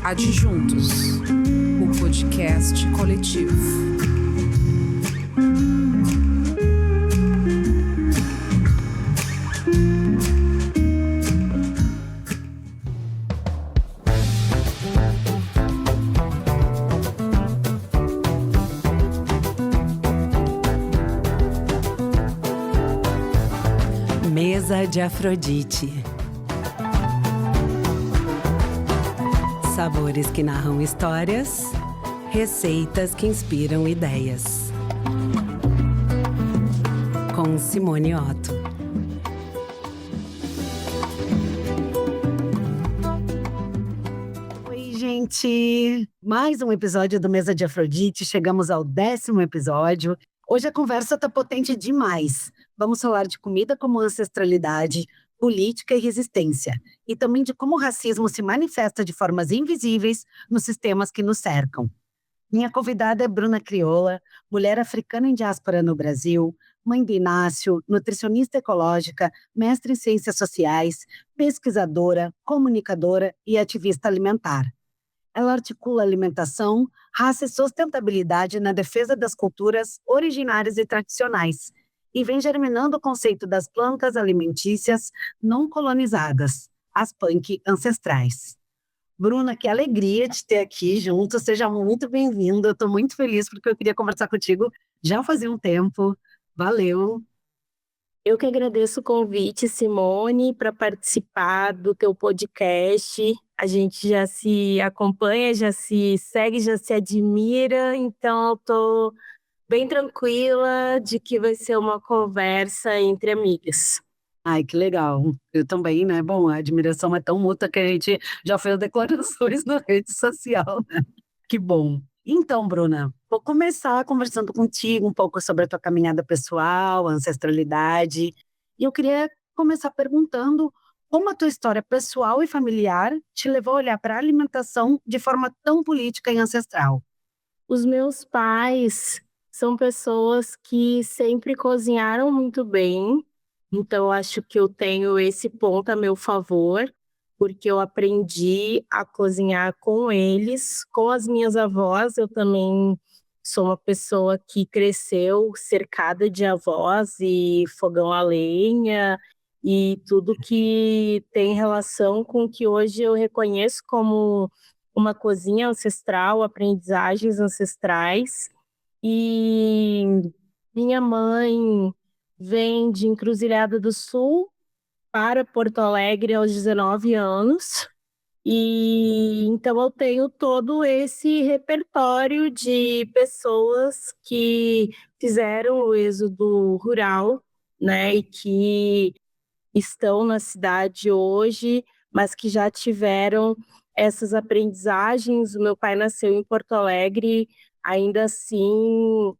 Adjuntos, o podcast coletivo. Mesa de Afrodite. Sabores que narram histórias, receitas que inspiram ideias. Com Simone Otto. Oi, gente! Mais um episódio do Mesa de Afrodite. Chegamos ao 10º episódio. Hoje a conversa tá potente demais. Vamos falar de comida como ancestralidade, política e resistência. E também de como o racismo se manifesta de formas invisíveis nos sistemas que nos cercam. Minha convidada é Bruna Crioula, mulher africana em diáspora no Brasil, mãe de Inácio, nutricionista ecológica, mestre em ciências sociais, pesquisadora, comunicadora e ativista alimentar. Ela articula alimentação, raça e sustentabilidade na defesa das culturas originárias e tradicionais, e vem germinando o conceito das plantas alimentícias não colonizadas, as punk ancestrais. Bruna, que alegria te ter aqui junto, seja muito bem-vinda, eu estou muito feliz porque eu queria conversar contigo já fazia um tempo, valeu! Eu que agradeço o convite, Simone, para participar do teu podcast. A gente já se acompanha, já se segue, já se admira, então eu estou bem tranquila de que vai ser uma conversa entre amigas. Ai, que legal. Eu também, né? Bom, a admiração é tão mútua que a gente já fez declarações na rede social, né? Que bom. Então, Bruna, vou começar conversando contigo um pouco sobre a tua caminhada pessoal, ancestralidade. E eu queria começar perguntando como a tua história pessoal e familiar te levou a olhar para a alimentação de forma tão política e ancestral. Os meus pais são pessoas que sempre cozinharam muito bem, então acho que eu tenho esse ponto a meu favor, porque eu aprendi a cozinhar com eles, com as minhas avós. Eu também sou uma pessoa que cresceu cercada de avós e fogão a lenha e tudo que tem relação com o que hoje eu reconheço como uma cozinha ancestral, aprendizagens ancestrais. E minha mãe vem de Encruzilhada do Sul para Porto Alegre aos 19 anos. E então eu tenho todo esse repertório de pessoas que fizeram o êxodo rural, né, e que estão na cidade hoje, mas que já tiveram essas aprendizagens. O meu pai nasceu em Porto Alegre, ainda assim,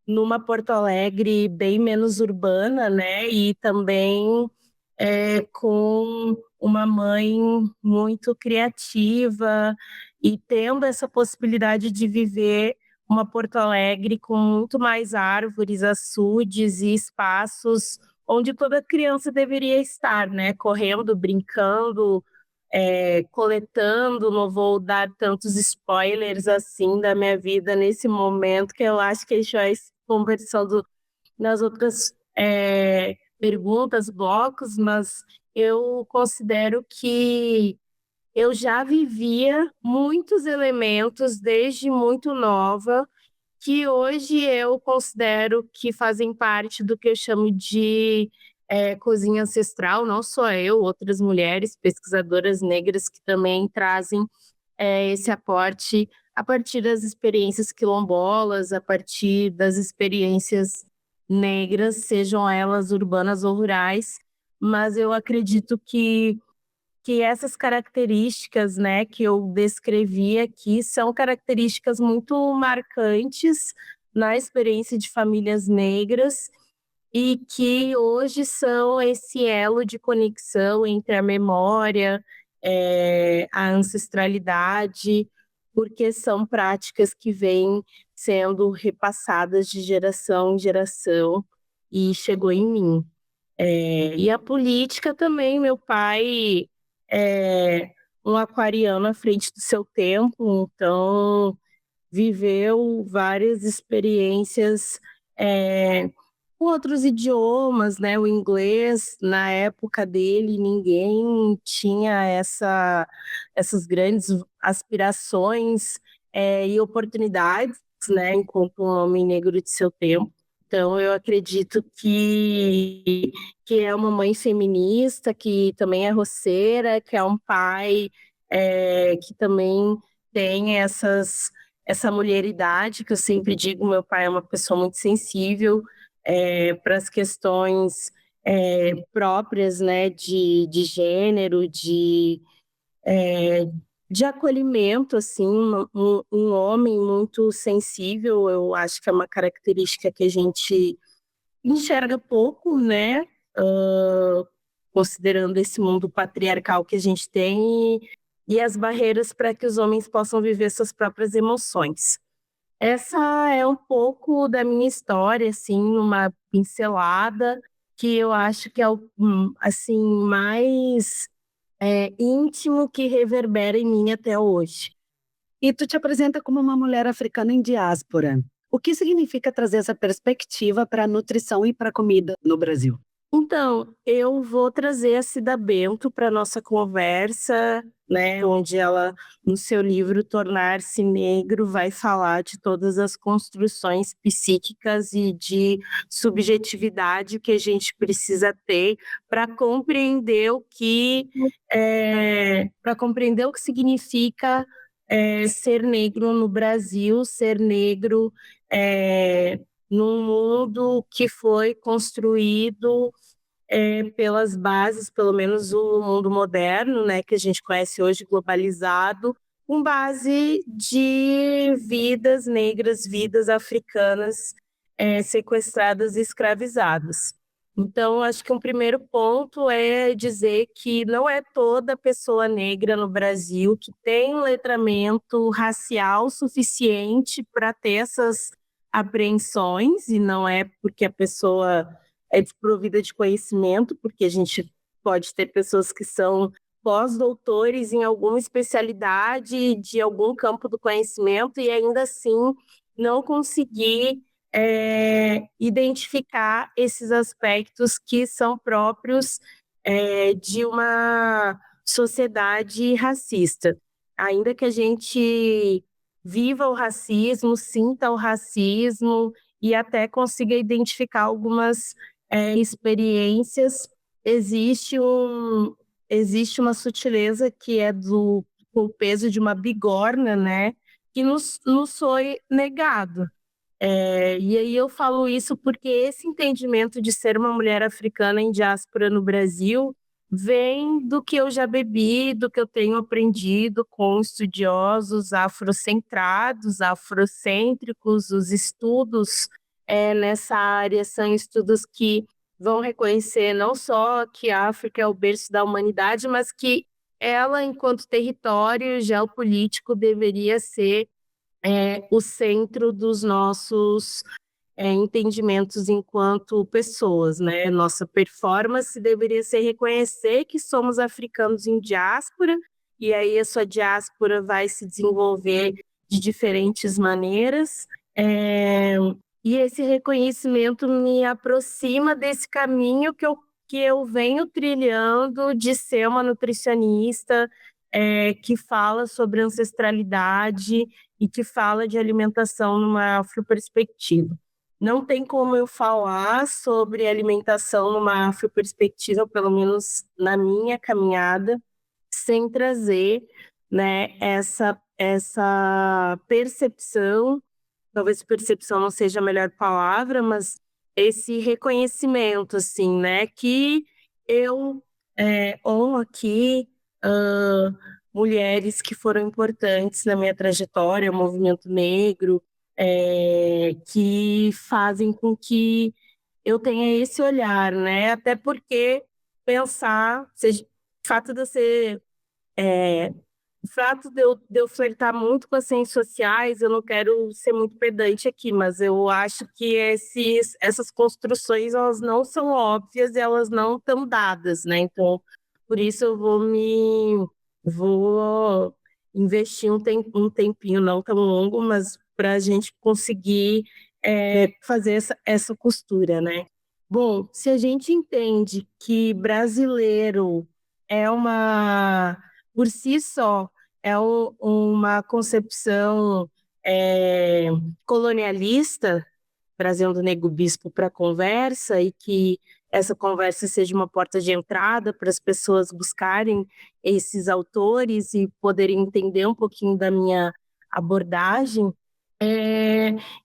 numa Porto Alegre bem menos urbana, né? E também com uma mãe muito criativa e tendo essa possibilidade de viver uma Porto Alegre com muito mais árvores, açudes e espaços onde toda criança deveria estar, né? Correndo, brincando, coletando. Não vou dar tantos spoilers assim da minha vida nesse momento, que eu acho que a gente vai conversando nas outras perguntas, blocos, mas eu considero que eu já vivia muitos elementos desde muito nova, que hoje eu considero que fazem parte do que eu chamo de cozinha ancestral. Não só eu, outras mulheres pesquisadoras negras que também trazem esse aporte a partir das experiências quilombolas, a partir das experiências negras, sejam elas urbanas ou rurais. Mas eu acredito que essas características, né, que eu descrevi aqui são características muito marcantes na experiência de famílias negras e que hoje são esse elo de conexão entre a memória, a ancestralidade, porque são práticas que vêm sendo repassadas de geração em geração e chegou em mim. E a política também, meu pai é um aquariano à frente do seu tempo, então viveu várias experiências com outros idiomas, né? O inglês, na época dele, ninguém tinha essas grandes aspirações e oportunidades, né? Enquanto um homem negro de seu tempo. Então, eu acredito que é uma mãe feminista, que também é roceira, que é um pai que também tem essa mulheridade, que eu sempre digo, meu pai é uma pessoa muito sensível para as questões próprias, né, de gênero, de acolhimento, assim, um homem muito sensível, eu acho que é uma característica que a gente enxerga pouco, né, considerando esse mundo patriarcal que a gente tem e as barreiras para que os homens possam viver suas próprias emoções. Essa é um pouco da minha história, assim, uma pincelada que eu acho que é o assim mais íntimo que reverbera em mim até hoje. E tu te apresenta como uma mulher africana em diáspora. O que significa trazer essa perspectiva para a nutrição e para a comida no Brasil? Então, eu vou trazer a Cida Bento para nossa conversa, né, onde ela, no seu livro Tornar-se Negro, vai falar de todas as construções psíquicas e de subjetividade que a gente precisa ter para compreender para compreender o que significa ser negro no Brasil, ser negro num mundo que foi construído pelas bases, pelo menos o mundo moderno, né, que a gente conhece hoje, globalizado, com base de vidas negras, vidas africanas sequestradas e escravizadas. Então, acho que um primeiro ponto é dizer que não é toda pessoa negra no Brasil que tem um letramento racial suficiente para ter essas apreensões, e não é porque a pessoa é desprovida de conhecimento, porque a gente pode ter pessoas que são pós-doutores em alguma especialidade de algum campo do conhecimento e ainda assim não conseguir identificar esses aspectos que são próprios de uma sociedade racista. Ainda que a gente viva o racismo, sinta o racismo e até consiga identificar algumas experiências, existe uma sutileza que é com o peso de uma bigorna, né, que nos foi negado. E aí eu falo isso porque esse entendimento de ser uma mulher africana em diáspora no Brasil vem do que eu já bebi, do que eu tenho aprendido com estudiosos afrocentrados, afrocêntricos. Os estudos nessa área são estudos que vão reconhecer não só que a África é o berço da humanidade, mas que ela, enquanto território geopolítico, deveria ser o centro dos nossos entendimentos enquanto pessoas, né? Nossa performance deveria ser reconhecer que somos africanos em diáspora, e aí a sua diáspora vai se desenvolver de diferentes maneiras. E esse reconhecimento me aproxima desse caminho que eu venho trilhando de ser uma nutricionista que fala sobre ancestralidade e que fala de alimentação numa afroperspectiva. Não tem como eu falar sobre alimentação numa afroperspectiva, pelo menos na minha caminhada, sem trazer, né, essa percepção, talvez percepção não seja a melhor palavra, mas esse reconhecimento, assim, né, que eu honro aqui mulheres que foram importantes na minha trajetória, o movimento negro, que fazem com que eu tenha esse olhar, né? Até porque pensar, seja, o fato de eu ser, o fato de eu flertar muito com as ciências sociais, eu não quero ser muito pedante aqui, mas eu acho que essas construções, elas não são óbvias, elas não estão dadas, né? Então, por isso eu vou investir um tempinho não tão longo, mas para a gente conseguir fazer essa costura, né? Bom, se a gente entende que brasileiro é por si só, uma concepção é, colonialista, trazendo o Nego Bispo para a conversa e que essa conversa seja uma porta de entrada para as pessoas buscarem esses autores e poderem entender um pouquinho da minha abordagem,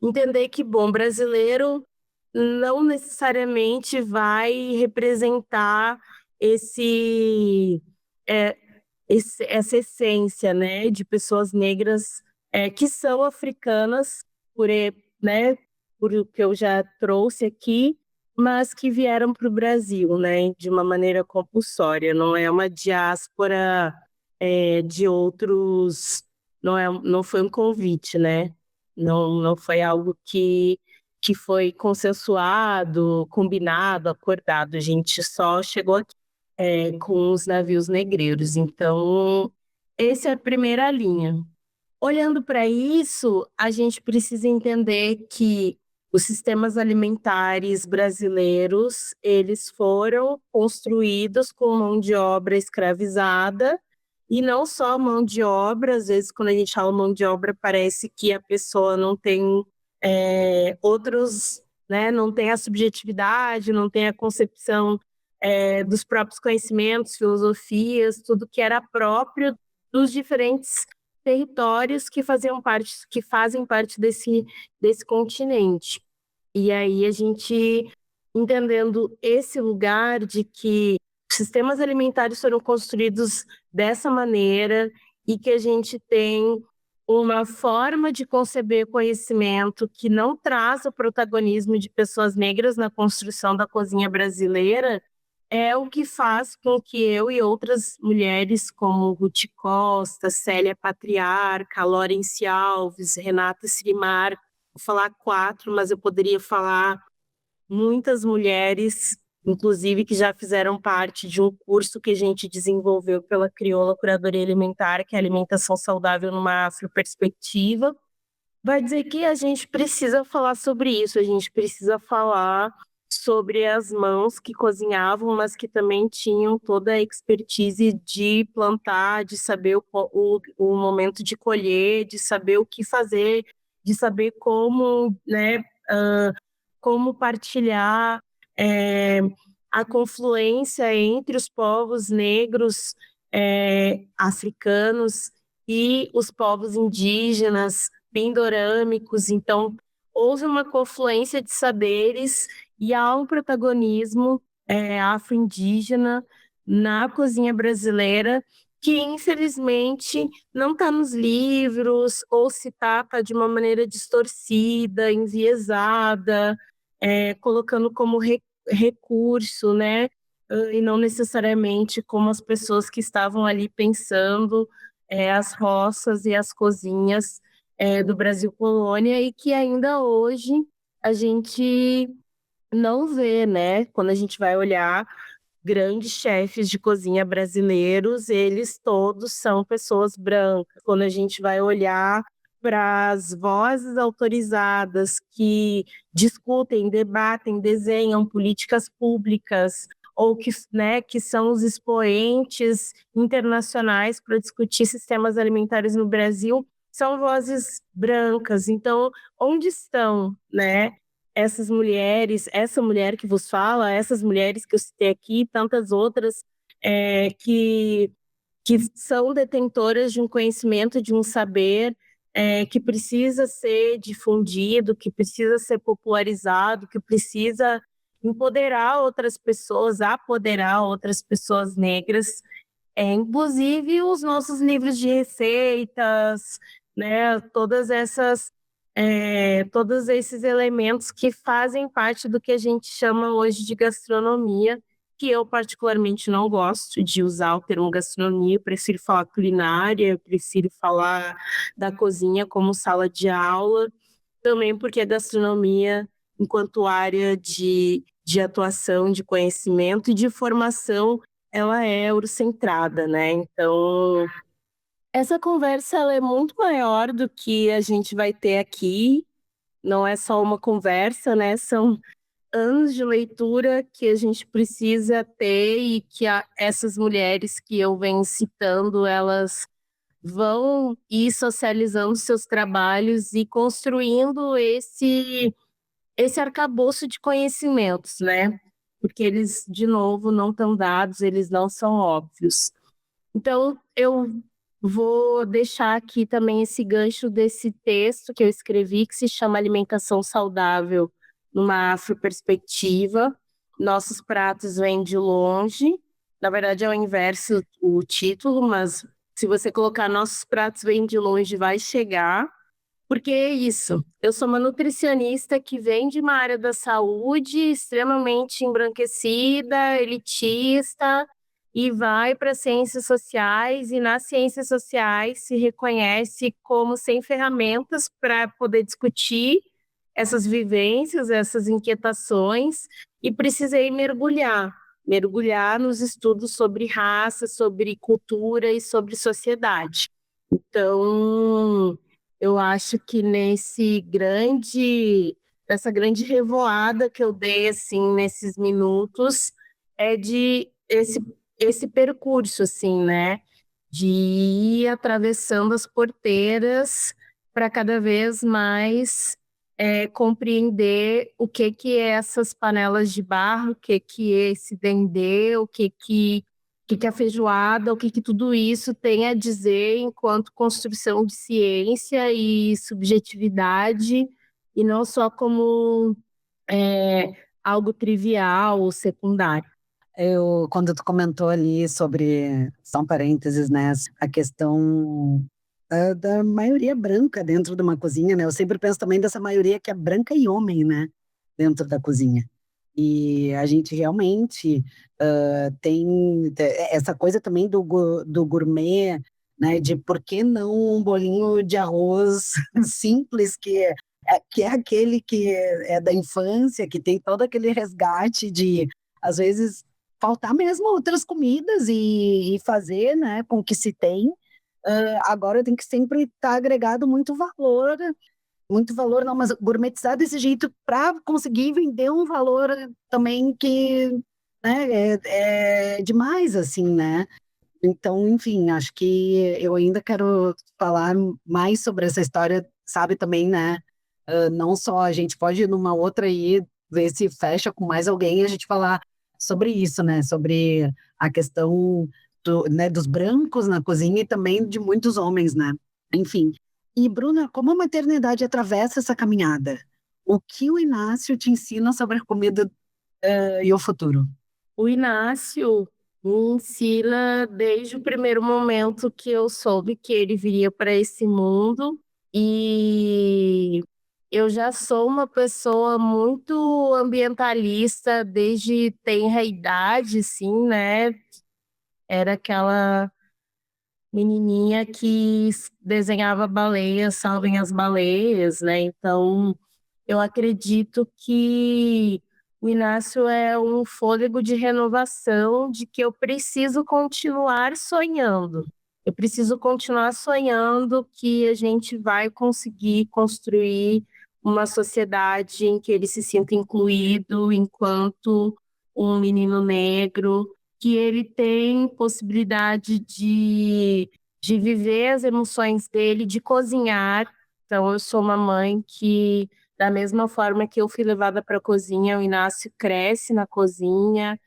entender que, bom, brasileiro não necessariamente vai representar esse, é, essa essência, né, de pessoas negras que são africanas, né, por o que eu já trouxe aqui, mas que vieram para o Brasil, né, de uma maneira compulsória. Não é uma diáspora de outros, não foi um convite, né? Não foi algo que foi consensuado, combinado, acordado. A gente só chegou aqui com os navios negreiros. Então, essa é a primeira linha. Olhando para isso, a gente precisa entender que os sistemas alimentares brasileiros, eles foram construídos com mão de obra escravizada, e não só mão de obra, às vezes quando a gente fala mão de obra parece que a pessoa não tem outros, né, não tem a subjetividade, não tem a concepção dos próprios conhecimentos, filosofias, tudo que era próprio dos diferentes territórios que fazem parte desse continente. E aí a gente entendendo esse lugar de que os sistemas alimentares foram construídos dessa maneira e que a gente tem uma forma de conceber conhecimento que não traz o protagonismo de pessoas negras na construção da cozinha brasileira, é o que faz com que eu e outras mulheres, como Ruth Costa, Célia Patriarca, Laurence Alves, Renata Sirimar, vou falar 4, mas eu poderia falar muitas mulheres, inclusive que já fizeram parte de um curso que a gente desenvolveu pela Crioula Curadoria Alimentar, que é Alimentação Saudável numa Afroperspectiva, vai dizer que a gente precisa falar sobre isso, a gente precisa falar sobre as mãos que cozinhavam, mas que também tinham toda a expertise de plantar, de saber o momento de colher, de saber o que fazer, de saber como, né, como partilhar a confluência entre os povos negros africanos e os povos indígenas, pindorâmicos. Então, houve uma confluência de saberes e há um protagonismo afro-indígena na cozinha brasileira que, infelizmente, não está nos livros ou se trata de uma maneira distorcida, enviesada, colocando como recurso, né? E não necessariamente como as pessoas que estavam ali pensando as roças e as cozinhas do Brasil colônia e que ainda hoje a gente não vê, né? Quando a gente vai olhar grandes chefes de cozinha brasileiros, eles todos são pessoas brancas. Quando a gente vai olhar para as vozes autorizadas que discutem, debatem, desenham políticas públicas ou que são os expoentes internacionais para discutir sistemas alimentares no Brasil, são vozes brancas. Então, onde estão, né, essas mulheres, essa mulher que vos fala, essas mulheres que eu citei aqui, e tantas outras que são detentoras de um conhecimento, de um saber que precisa ser difundido, que precisa ser popularizado, que precisa empoderar outras pessoas, apoderar outras pessoas negras, inclusive os nossos livros de receitas, né, todos esses elementos que fazem parte do que a gente chama hoje de gastronomia, que eu particularmente não gosto de usar o termo gastronomia, eu prefiro falar culinária, eu prefiro falar da cozinha como sala de aula, também porque a gastronomia, enquanto área de atuação, de conhecimento e de formação, ela é eurocentrada, né? Então, essa conversa ela é muito maior do que a gente vai ter aqui. Não é só uma conversa, né? São anos de leitura que a gente precisa ter e que essas mulheres que eu venho citando, elas vão ir socializando seus trabalhos e construindo esse arcabouço de conhecimentos, né? Porque eles, de novo, não estão dados, eles não são óbvios. Então, eu vou deixar aqui também esse gancho desse texto que eu escrevi, que se chama Alimentação Saudável numa Afroperspectiva. Nossos pratos vêm de longe. Na verdade, é o inverso o título, mas se você colocar Nossos pratos vêm de longe, vai chegar. Porque é isso. Eu sou uma nutricionista que vem de uma área da saúde extremamente embranquecida, elitista, e vai para ciências sociais, e nas ciências sociais se reconhece como sem ferramentas para poder discutir essas vivências, essas inquietações, e precisei mergulhar nos estudos sobre raça, sobre cultura e sobre sociedade. Então, eu acho que nessa grande revoada que eu dei assim nesses minutos é de esse percurso assim, né, de ir atravessando as porteiras para cada vez mais compreender o que é essas panelas de barro, o que é esse dendê, o que é a feijoada, o que tudo isso tem a dizer enquanto construção de ciência e subjetividade, e não só como algo trivial ou secundário. Quando tu comentou ali sobre, só um parênteses, né, a questão da maioria branca dentro de uma cozinha, né? Eu sempre penso também dessa maioria que é branca e homem, né, dentro da cozinha. E a gente realmente tem essa coisa também do gourmet, né, de por que não um bolinho de arroz simples, que é aquele que é da infância, que tem todo aquele resgate de, às vezes, faltar mesmo outras comidas e fazer, né, com o que se tem. Agora tem que sempre estar agregado muito valor não, mas gourmetizar desse jeito para conseguir vender um valor também que, né, é demais, assim, né? Então, enfim, acho que eu ainda quero falar mais sobre essa história, sabe, também, né? Não só a gente pode ir numa outra e ver se fecha com mais alguém e a gente falar sobre isso, né? Sobre a questão né, dos brancos na cozinha e também de muitos homens, né? Enfim. E, Bruna, como a maternidade atravessa essa caminhada? O que o Inácio te ensina sobre a comida, e o futuro? O Inácio me ensina desde o primeiro momento que eu soube que ele viria para esse mundo, e eu já sou uma pessoa muito ambientalista desde tenra idade, sim, né? Era aquela menininha que desenhava baleias, salvem as baleias, né? Então, eu acredito que o Inácio é um fôlego de renovação, de que eu preciso continuar sonhando. Eu preciso continuar sonhando que a gente vai conseguir construir uma sociedade em que ele se sinta incluído enquanto um menino negro, que ele tem possibilidade de viver as emoções dele, de cozinhar. Então, eu sou uma mãe que, da mesma forma que eu fui levada para a cozinha, o Inácio cresce na cozinha.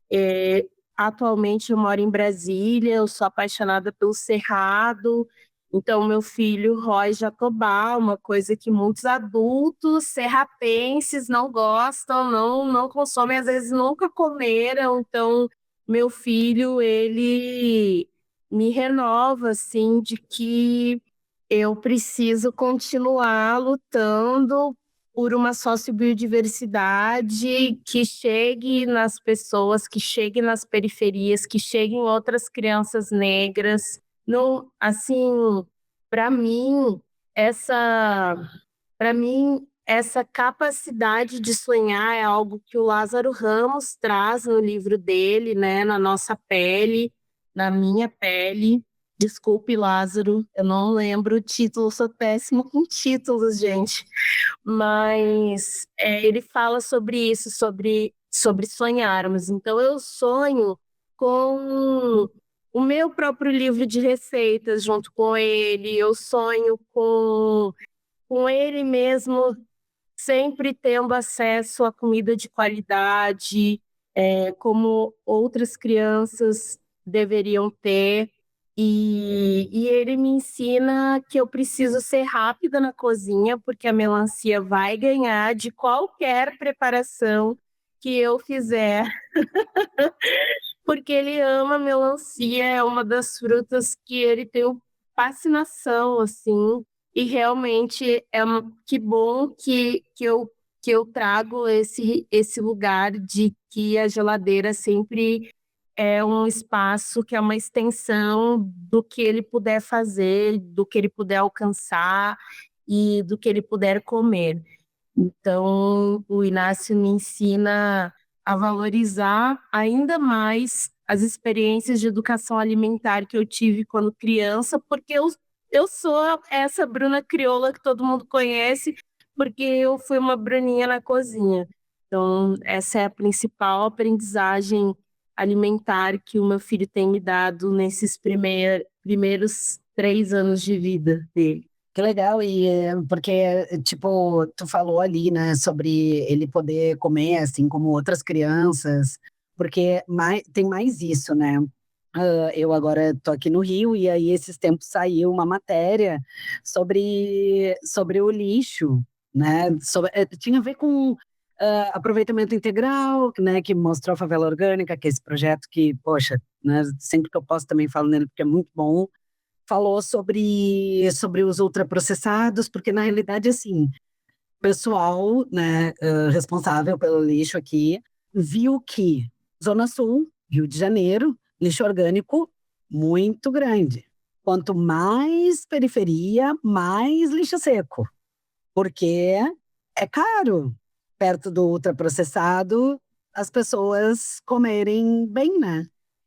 É, atualmente eu moro em Brasília, eu sou apaixonada pelo Cerrado. Então, meu filho rói jatobá, uma coisa que muitos adultos serrapenses não gostam, não consomem, às vezes nunca comeram. Então, meu filho, ele me renova, assim, de que eu preciso continuar lutando por uma sociobiodiversidade que chegue nas pessoas, que chegue nas periferias, que chegue em outras crianças negras. Assim, para mim, essa, para mim, essa capacidade de sonhar é algo que o Lázaro Ramos traz no livro dele, né? Na nossa pele, na minha pele. Desculpe, Lázaro, eu não lembro o título, sou péssima com títulos, gente. Mas ele fala sobre isso, sobre sonharmos. Então, eu sonho com o meu próprio livro de receitas junto com ele, eu sonho com ele mesmo sempre tendo acesso a comida de qualidade, como outras crianças deveriam ter. E ele me ensina que eu preciso ser rápida na cozinha, porque a melancia vai ganhar de qualquer preparação que eu fizer. Porque ele ama melancia, é uma das frutas que ele tem fascinação, assim. E realmente que bom que eu trago esse lugar de que a geladeira sempre é um espaço que é uma extensão do que ele puder fazer, do que ele puder alcançar e do que ele puder comer. Então, o Inácio me ensina a valorizar ainda mais as experiências de educação alimentar que eu tive quando criança, porque eu sou essa Bruna crioula que todo mundo conhece, porque eu fui uma Bruninha na cozinha. Então, essa é a principal aprendizagem alimentar que o meu filho tem me dado nesses primeiros 3 anos de vida dele. Que legal, porque, tipo, tu falou ali, né, sobre ele poder comer, assim, como outras crianças, porque tem mais isso, né? Eu agora tô aqui no Rio, e aí esses tempos saiu uma matéria sobre o lixo, né? Tinha a ver com aproveitamento integral, né, que mostrou a Favela Orgânica, que é esse projeto que, poxa, né, sempre que eu posso também falo nele, porque é muito bom. Falou sobre os ultraprocessados, porque na realidade, assim, o pessoal, né, responsável pelo lixo aqui, viu que Zona Sul, Rio de Janeiro, lixo orgânico muito grande. Quanto mais periferia, mais lixo seco, porque é caro, perto do ultraprocessado, as pessoas comerem bem, né?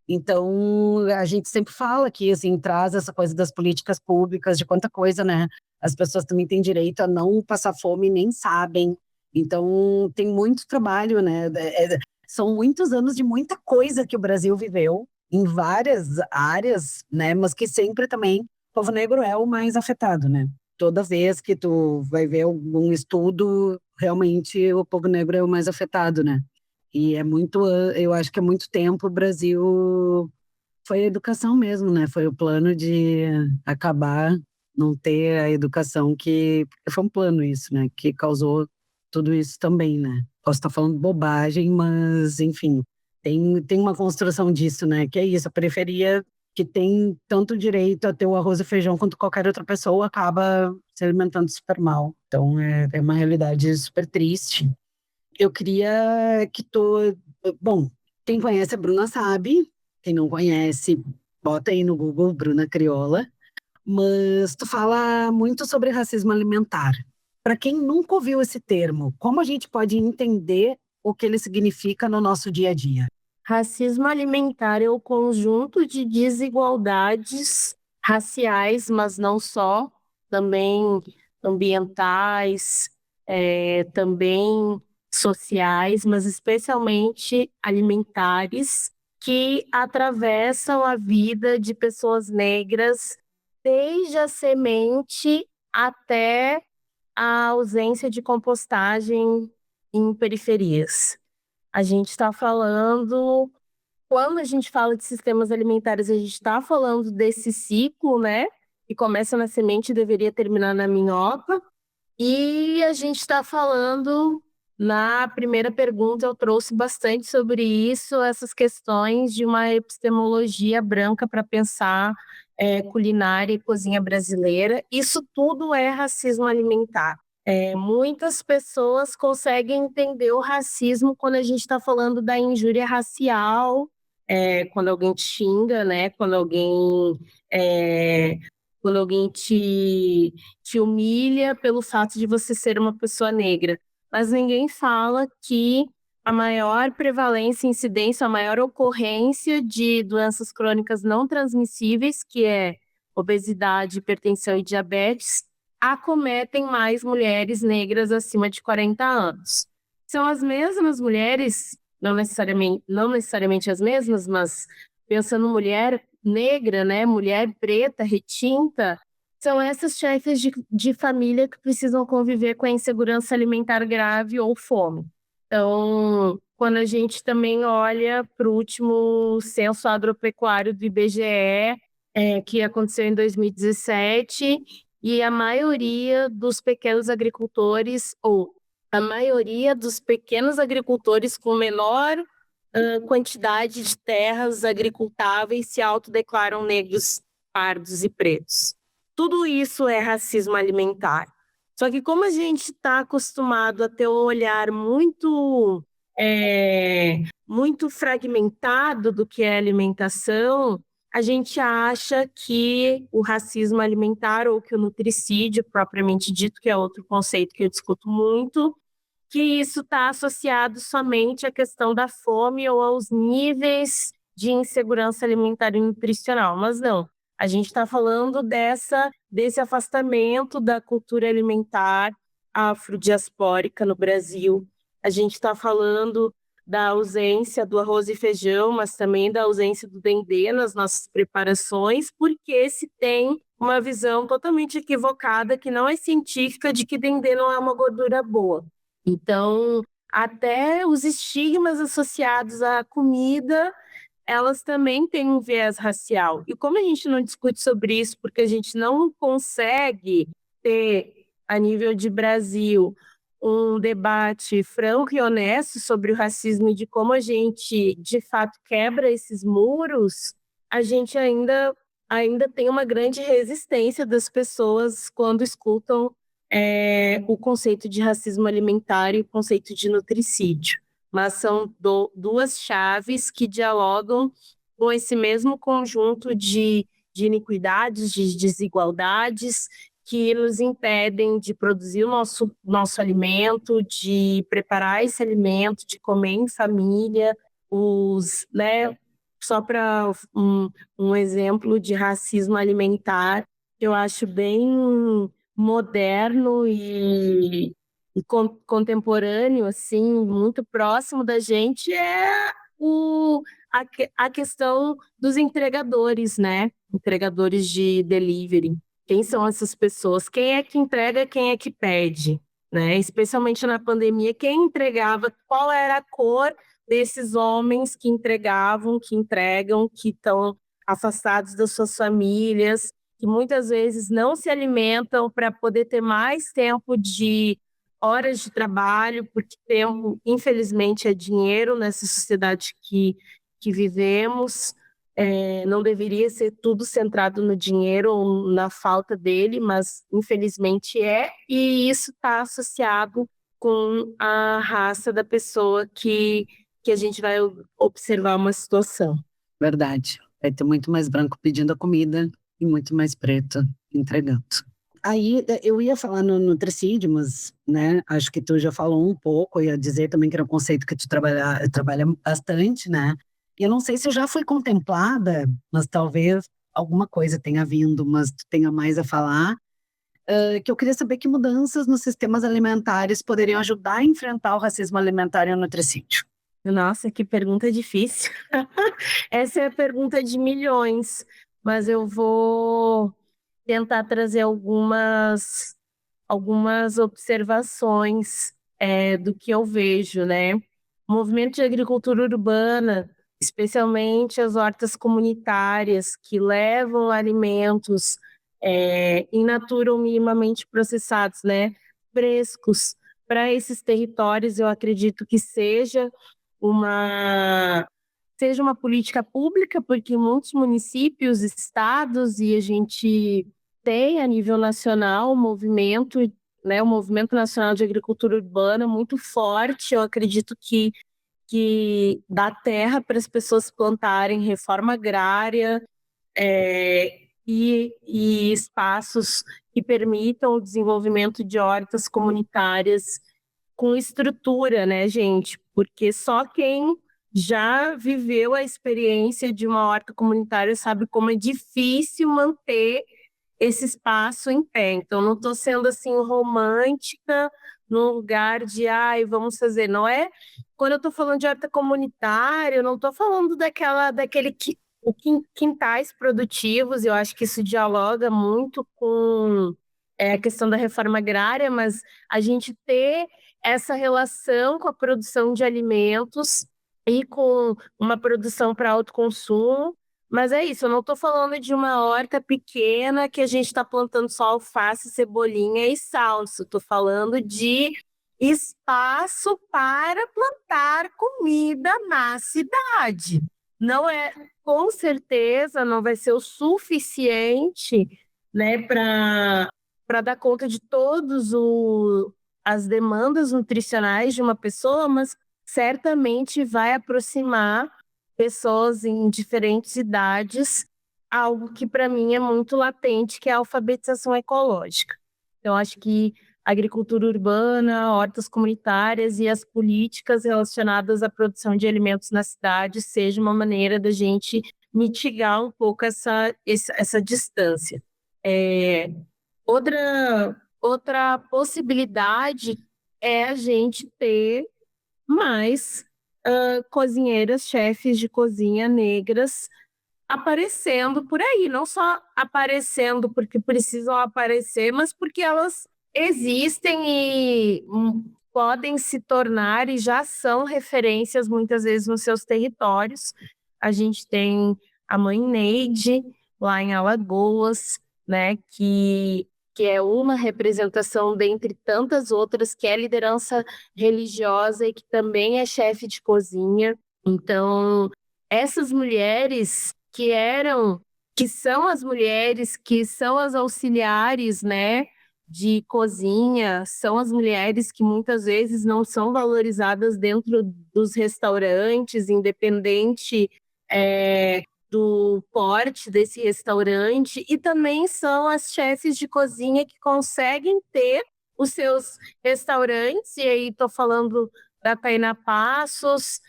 Então, a gente sempre fala que, assim, traz essa coisa das políticas públicas, de quanta coisa, né? As pessoas também têm direito a não passar fome, nem sabem. Então, tem muito trabalho, né? São muitos anos de muita coisa que o Brasil viveu, em várias áreas, né? Mas que sempre também o povo negro é o mais afetado, né? Toda vez que tu vai ver algum estudo, realmente o povo negro é o mais afetado, né? E eu acho que há muito tempo o Brasil foi a educação mesmo, né? Foi o plano de acabar, não ter a educação porque foi um plano isso, né? Que causou tudo isso também, né? Posso estar falando bobagem, mas, enfim, tem uma construção disso, né? Que é isso, a periferia que tem tanto direito a ter o arroz e feijão quanto qualquer outra pessoa acaba se alimentando super mal. Então, é uma realidade super triste. Eu queria que tu. Bom, quem conhece a Bruna sabe, quem não conhece, bota aí no Google Bruna Crioula. Mas tu fala muito sobre racismo alimentar. Para quem nunca ouviu esse termo, como a gente pode entender o que ele significa no nosso dia a dia? Racismo alimentar é o conjunto de desigualdades raciais, mas não só, também ambientais, também sociais, mas especialmente alimentares, que atravessam a vida de pessoas negras, desde a semente até a ausência de compostagem em periferias. A gente está falando, quando a gente fala de sistemas alimentares, a gente está falando desse ciclo, né? Que começa na semente e deveria terminar na minhoca. E a gente está falando, na primeira pergunta, eu trouxe bastante sobre isso, essas questões de uma epistemologia branca para pensar culinária e cozinha brasileira. Isso tudo é racismo alimentar. Muitas pessoas conseguem entender o racismo quando a gente está falando da injúria racial, quando alguém te xinga, né? Quando alguém quando alguém te humilha pelo fato de você ser uma pessoa negra. Mas ninguém fala que a maior prevalência, incidência, a maior ocorrência de doenças crônicas não transmissíveis, que é obesidade, hipertensão e diabetes, acometem mais mulheres negras acima de 40 anos. São as mesmas mulheres, não necessariamente as mesmas, mas pensando mulher negra, né, mulher preta, retinta, são essas chefes de família que precisam conviver com a insegurança alimentar grave ou fome. Então, quando a gente também olha para o último censo agropecuário do IBGE, que aconteceu em 2017, e a maioria dos pequenos agricultores, ou a maioria dos pequenos agricultores com menor quantidade de terras agricultáveis se autodeclaram negros, pardos e pretos. Tudo isso é racismo alimentar. Só que como a gente está acostumado a ter um olhar muito fragmentado do que é alimentação, a gente acha que o racismo alimentar ou que o nutricídio, propriamente dito, que é outro conceito que eu discuto muito, que isso está associado somente à questão da fome ou aos níveis de insegurança alimentar e nutricional. Mas não, a gente está falando desse afastamento da cultura alimentar afrodiaspórica no Brasil. A gente está falando da ausência do arroz e feijão, mas também da ausência do dendê nas nossas preparações, porque se tem uma visão totalmente equivocada, que não é científica, de que dendê não é uma gordura boa. Então, até os estigmas associados à comida, elas também têm um viés racial. E como a gente não discute sobre isso, porque a gente não consegue ter, a nível de Brasil, um debate franco e honesto sobre o racismo e de como a gente, de fato, quebra esses muros, a gente ainda tem uma grande resistência das pessoas quando escutam o conceito de racismo alimentar e o conceito de nutricídio. Mas são duas chaves que dialogam com esse mesmo conjunto de iniquidades, de desigualdades, que nos impedem de produzir o nosso alimento, de preparar esse alimento, de comer em família, né? Só para um exemplo de racismo alimentar, eu acho bem moderno e contemporâneo, assim, muito próximo da gente, é a questão dos entregadores, né? Entregadores de delivery. Quem são essas pessoas? Quem é que entrega, quem é que pede? Né? Especialmente na pandemia, quem entregava, qual era a cor desses homens que entregavam, que entregam, que estão afastados das suas famílias, que muitas vezes não se alimentam para poder ter mais tempo de horas de trabalho, porque tempo, infelizmente, é dinheiro nessa sociedade que vivemos. Não deveria ser tudo centrado no dinheiro ou na falta dele, mas infelizmente e isso está associado com a raça da pessoa que a gente vai observar uma situação. Verdade. Vai ter muito mais branco pedindo a comida e muito mais preto entregando. Aí eu ia falar no nutricídio, mas né, acho que tu já falou um pouco, eu ia dizer também que era um conceito que tu trabalha bastante, né? E eu não sei se eu já fui contemplada, mas talvez alguma coisa tenha vindo, mas tu tenha mais a falar, que eu queria saber que mudanças nos sistemas alimentares poderiam ajudar a enfrentar o racismo alimentar e o nutricídio. Nossa, que pergunta difícil. Essa é a pergunta de milhões, mas eu vou tentar trazer algumas observações do que eu vejo, né? O movimento de agricultura urbana, especialmente as hortas comunitárias, que levam alimentos in natura ou minimamente processados, né? Frescos, para esses territórios, eu acredito que seja uma política pública, porque muitos municípios, estados, e a gente tem a nível nacional o movimento nacional de agricultura urbana muito forte. Eu acredito que dá terra para as pessoas plantarem, reforma agrária, e espaços que permitam o desenvolvimento de hortas comunitárias com estrutura, né, gente? Porque só quem já viveu a experiência de uma horta comunitária sabe como é difícil manter esse espaço em pé. Então, não estou sendo assim romântica no lugar de, ai, vamos fazer. Não é. Quando eu estou falando de horta comunitária, eu não estou falando daquele quintais produtivos. Eu acho que isso dialoga muito com a questão da reforma agrária, mas a gente ter essa relação com a produção de alimentos e com uma produção para autoconsumo. Mas é isso, eu não estou falando de uma horta pequena que a gente está plantando só alface, cebolinha e salsa. Estou falando de espaço para plantar comida na cidade. Não é, com certeza, não vai ser o suficiente, né, para dar conta de todas as demandas nutricionais de uma pessoa, mas certamente vai aproximar pessoas em diferentes idades, algo que para mim é muito latente, que é a alfabetização ecológica. Então, acho que a agricultura urbana, hortas comunitárias e as políticas relacionadas à produção de alimentos na cidade seja uma maneira da gente mitigar um pouco essa distância. Outra possibilidade é a gente ter mais cozinheiras, chefes de cozinha negras aparecendo por aí, não só aparecendo porque precisam aparecer, mas porque elas existem e podem se tornar e já são referências muitas vezes nos seus territórios. A gente tem a Mãe Neide lá em Alagoas, né, que é uma representação dentre tantas outras, que é liderança religiosa e que também é chefe de cozinha. Então, essas mulheres que são as mulheres, que são as auxiliares, né, de cozinha, são as mulheres que muitas vezes não são valorizadas dentro dos restaurantes, independente do porte desse restaurante, e também são as chefes de cozinha que conseguem ter os seus restaurantes, e aí estou falando da Tainá Passos,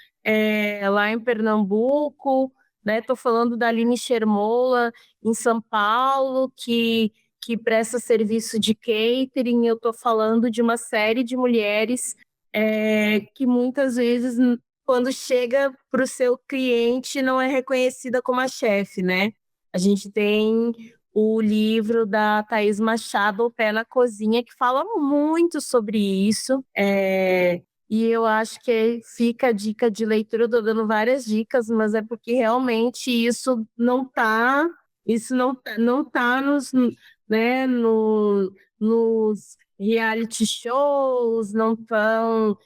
lá em Pernambuco, né? Estou falando da Aline Shermola, em São Paulo, que presta serviço de catering. Eu estou falando de uma série de mulheres que muitas vezes, quando chega para o seu cliente, não é reconhecida como a chefe, né? A gente tem o livro da Thaís Machado, O Pé na Cozinha, que fala muito sobre isso. E eu acho que fica a dica de leitura, eu estou dando várias dicas, mas é porque realmente isso não tá né, nos reality shows, não estão.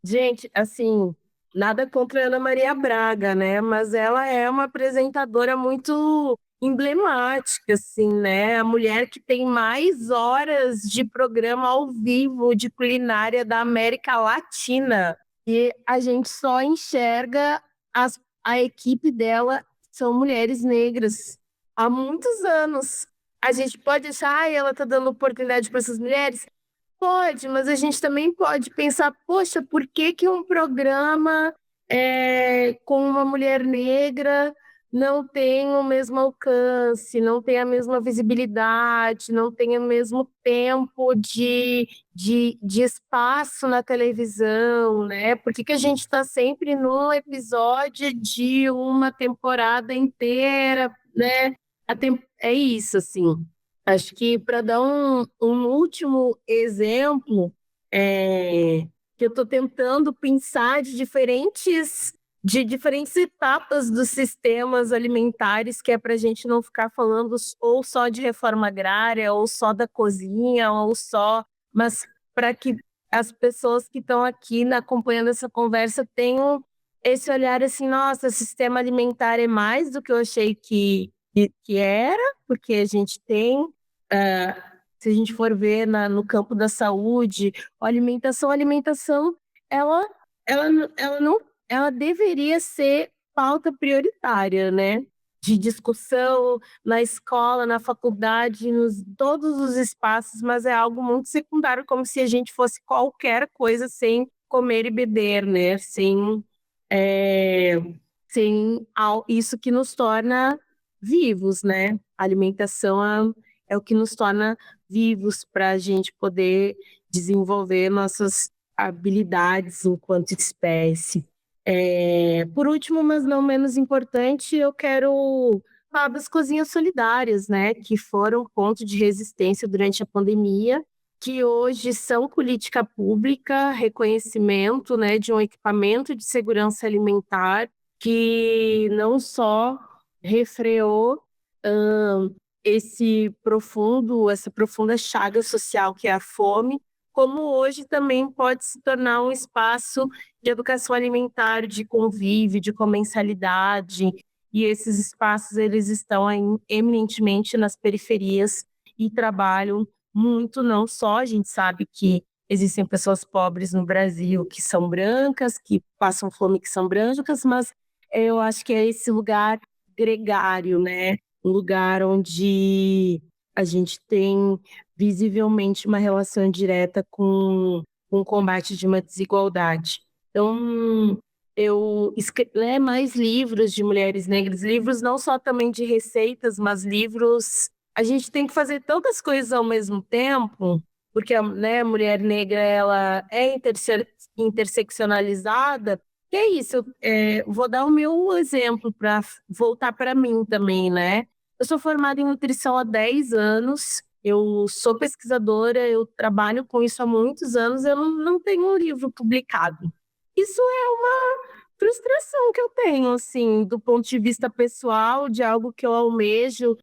Gente, assim, nada contra a Ana Maria Braga, né? Mas ela é uma apresentadora muito emblemática, assim, né? A mulher que tem mais horas de programa ao vivo de culinária da América Latina. E a gente só enxerga a equipe dela são mulheres negras há muitos anos. A gente pode achar, ela está dando oportunidade para essas mulheres? Pode, mas a gente também pode pensar, poxa, por que que um programa com uma mulher negra não tem o mesmo alcance, não tem a mesma visibilidade, não tem o mesmo tempo de espaço na televisão, né? Por que que a gente está sempre no episódio de uma temporada inteira, né? É isso, assim. Acho que para dar um último exemplo, que eu estou tentando pensar de diferentes etapas dos sistemas alimentares, que é para a gente não ficar falando ou só de reforma agrária, ou só da cozinha, mas para que as pessoas que estão aqui acompanhando essa conversa tenham esse olhar assim, nossa, sistema alimentar é mais do que eu achei que era, porque a gente tem, se a gente for ver no campo da saúde, a alimentação, ela, ela, ela não, ela deveria ser pauta prioritária, né? de discussão na escola, na faculdade, todos os espaços, mas é algo muito secundário, como se a gente fosse qualquer coisa sem comer e beber, né? É, isso que nos torna vivos, né? A alimentação é o que nos torna vivos para a gente poder desenvolver nossas habilidades enquanto espécie. Por último, mas não menos importante, eu quero falar das cozinhas solidárias, né? Que foram ponto de resistência durante a pandemia, que hoje são política pública, reconhecimento, né, de um equipamento de segurança alimentar que não só refreou essa profunda chaga social que é a fome, como hoje também pode se tornar um espaço de educação alimentar, de convívio, de comensalidade, e esses espaços eles estão eminentemente nas periferias e trabalham muito, não só, a gente sabe que existem pessoas pobres no Brasil que são brancas, que passam fome, que são brancas, mas eu acho que é esse lugar gregário, né? Um lugar onde a gente tem visivelmente uma relação direta com o combate de uma desigualdade. Então, eu ler mais livros de mulheres negras, livros não só também de receitas, mas livros... A gente tem que fazer tantas coisas ao mesmo tempo, porque né, a mulher negra ela é interseccionalizada. Que é isso, vou dar o meu exemplo para voltar para mim também, né? Eu sou formada em nutrição há 10 anos, eu sou pesquisadora, eu trabalho com isso há muitos anos, eu não tenho um livro publicado. Isso é uma frustração que eu tenho, assim, do ponto de vista pessoal, de algo que eu almejo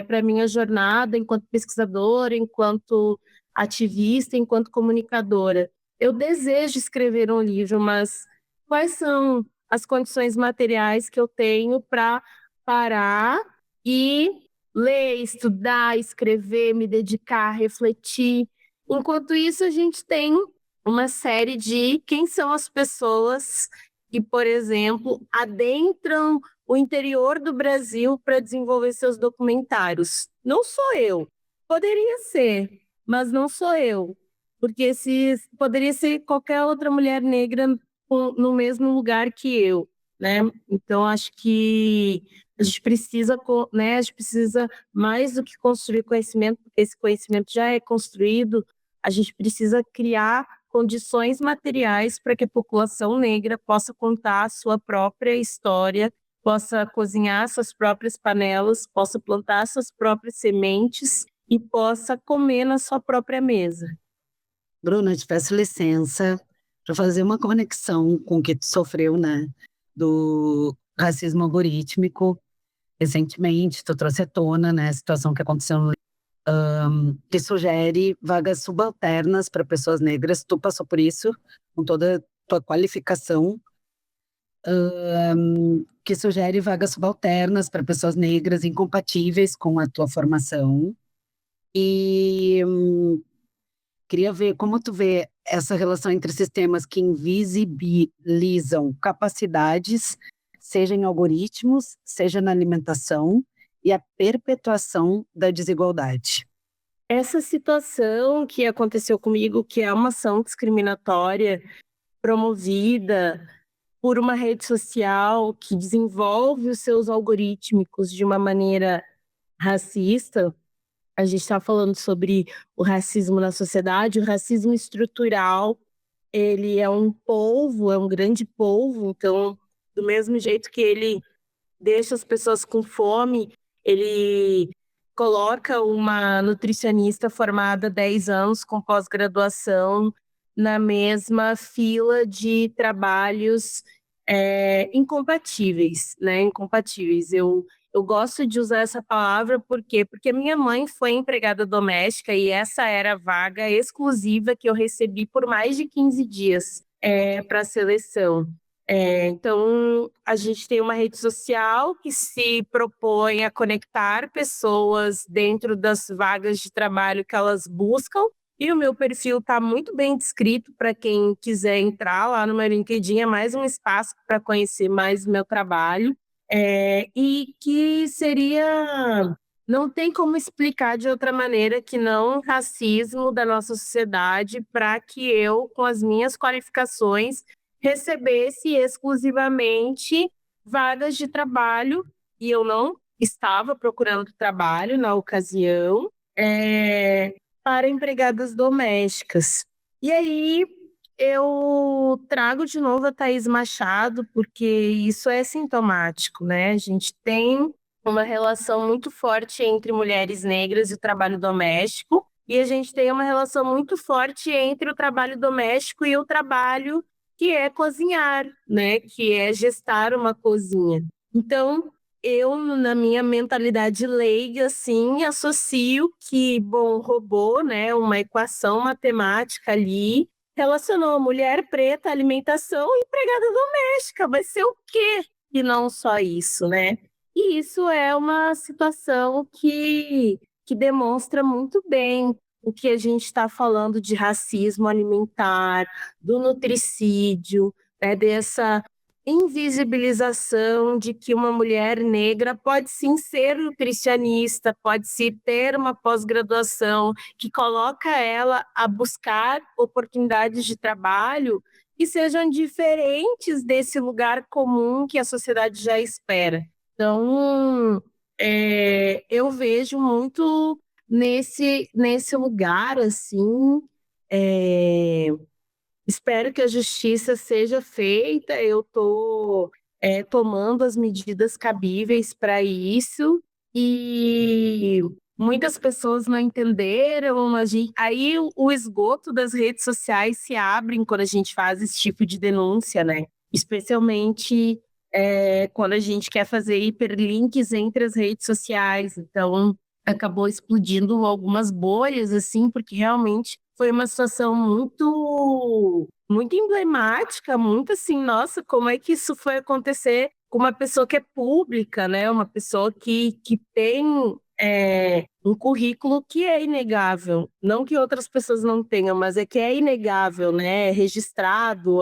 para minha jornada enquanto pesquisadora, enquanto ativista, enquanto comunicadora. Eu desejo escrever um livro, mas quais são as condições materiais que eu tenho para parar e ler, estudar, escrever, me dedicar, refletir? Enquanto isso, a gente tem uma série de quem são as pessoas que, por exemplo, adentram o interior do Brasil para desenvolver seus documentários. Não sou eu. Poderia ser, mas não sou eu. Porque poderia ser qualquer outra mulher negra no mesmo lugar que eu, né? Então, acho que a gente precisa, né? A gente precisa mais do que construir conhecimento, porque esse conhecimento já é construído. A gente precisa criar condições materiais para que a população negra possa contar a sua própria história, possa cozinhar suas próprias panelas, possa plantar suas próprias sementes e possa comer na sua própria mesa. Bruna, eu te peço licença para fazer uma conexão com o que tu sofreu, né? Do racismo algorítmico. Recentemente, tu trouxe à tona, né? A situação que aconteceu no que sugere vagas subalternas para pessoas negras. Tu passou por isso, com toda a tua qualificação, que sugere vagas subalternas para pessoas negras incompatíveis com a tua formação. E queria ver como tu vê essa relação entre sistemas que invisibilizam capacidades, seja em algoritmos, seja na alimentação, e a perpetuação da desigualdade. Essa situação que aconteceu comigo, que é uma ação discriminatória promovida por uma rede social que desenvolve os seus algorítmicos de uma maneira racista, a gente está falando sobre o racismo na sociedade, o racismo estrutural, ele é um polvo, é um grande polvo, então, do mesmo jeito que ele deixa as pessoas com fome, ele coloca uma nutricionista formada há 10 anos com pós-graduação na mesma fila de trabalhos incompatíveis, né? Incompatíveis. Eu gosto de usar essa palavra por quê? Porque minha mãe foi empregada doméstica e essa era a vaga exclusiva que eu recebi por mais de 15 dias para a seleção. Então, a gente tem uma rede social que se propõe a conectar pessoas dentro das vagas de trabalho que elas buscam, e o meu perfil está muito bem descrito para quem quiser entrar lá no meu LinkedIn, é mais um espaço para conhecer mais o meu trabalho. e que seria... Não tem como explicar de outra maneira que não racismo da nossa sociedade para que eu, com as minhas qualificações, recebesse exclusivamente vagas de trabalho, e eu não estava procurando trabalho na ocasião, para empregadas domésticas. E aí eu trago de novo a Thaís Machado, porque isso é sintomático, né? A gente tem uma relação muito forte entre mulheres negras e o trabalho doméstico, e a gente tem uma relação muito forte entre o trabalho doméstico e o trabalho que é cozinhar, né? Que é gestar uma cozinha. Então, eu, na minha mentalidade leiga, assim, associo que, bom, robô, né? Uma equação matemática ali, relacionou a mulher preta, alimentação e empregada doméstica. Vai ser o quê? E não só isso, né? E isso é uma situação que demonstra muito bem o que a gente está falando de racismo alimentar, do nutricídio, né, dessa invisibilização de que uma mulher negra pode sim ser nutricionista, pode sim ter uma pós-graduação que coloca ela a buscar oportunidades de trabalho que sejam diferentes desse lugar comum que a sociedade já espera. Então, eu vejo muito nesse lugar, assim, é, espero que a justiça seja feita. Eu estou tomando as medidas cabíveis para isso, e muitas pessoas não entenderam. Aí o esgoto das redes sociais se abre quando a gente faz esse tipo de denúncia, né? Especialmente quando a gente quer fazer hiperlinks entre as redes sociais. Então, acabou explodindo algumas bolhas, assim, porque realmente foi uma situação muito, muito emblemática, muito assim, nossa, como é que isso foi acontecer com uma pessoa que é pública, né? Uma pessoa que tem um currículo que é inegável. Não que outras pessoas não tenham, mas é que é inegável, né? É registrado,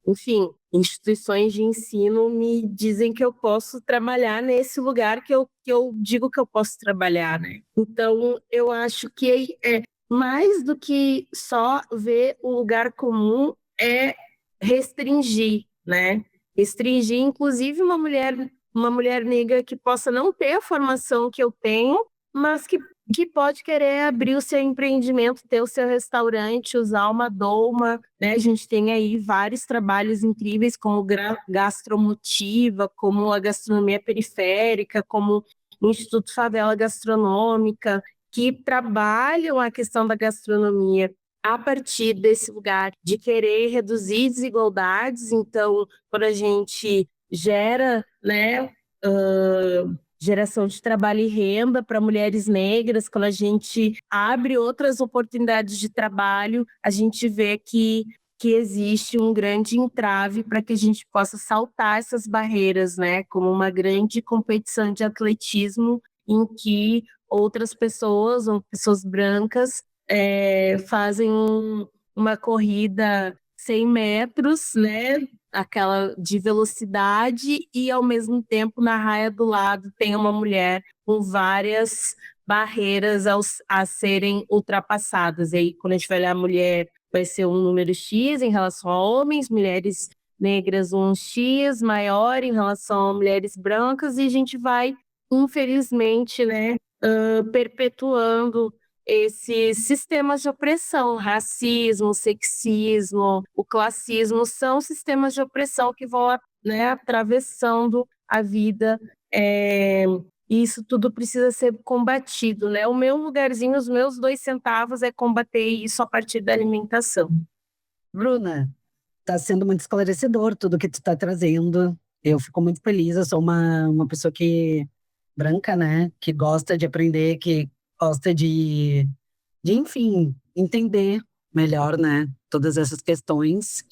enfim, instituições de ensino me dizem que eu posso trabalhar nesse lugar que eu digo que eu posso trabalhar, né? Então, eu acho que mais do que só ver o lugar comum, é restringir, né? Restringir, inclusive, uma mulher negra que possa não ter a formação que eu tenho, mas que pode querer abrir o seu empreendimento, ter o seu restaurante, usar uma doma, né? A gente tem aí vários trabalhos incríveis, como Gastromotiva, como a gastronomia periférica, como o Instituto Favela Gastronômica, que trabalham a questão da gastronomia a partir desse lugar de querer reduzir desigualdades. Então, quando a gente gera, né, geração de trabalho e renda para mulheres negras, quando a gente abre outras oportunidades de trabalho, a gente vê que existe um grande entrave para que a gente possa saltar essas barreiras, né, como uma grande competição de atletismo em que outras pessoas, ou pessoas brancas, fazem uma corrida 100 metros, né? Aquela de velocidade, e ao mesmo tempo na raia do lado tem uma mulher com várias barreiras a serem ultrapassadas. E aí, quando a gente vai olhar a mulher, vai ser um número X em relação a homens, mulheres negras um X maior em relação a mulheres brancas, e a gente vai, infelizmente, né, perpetuando esses sistemas de opressão. Racismo, sexismo, o classismo são sistemas de opressão que vão, né, atravessando a vida, e isso tudo precisa ser combatido, né? O meu lugarzinho, os meus 2 centavos é combater isso a partir da alimentação. Bruna, está sendo muito esclarecedor tudo que tu está trazendo. Eu fico muito feliz. Eu sou uma pessoa branca, né? Que gosta de aprender, que gosta enfim, entender melhor, né? Todas essas questões.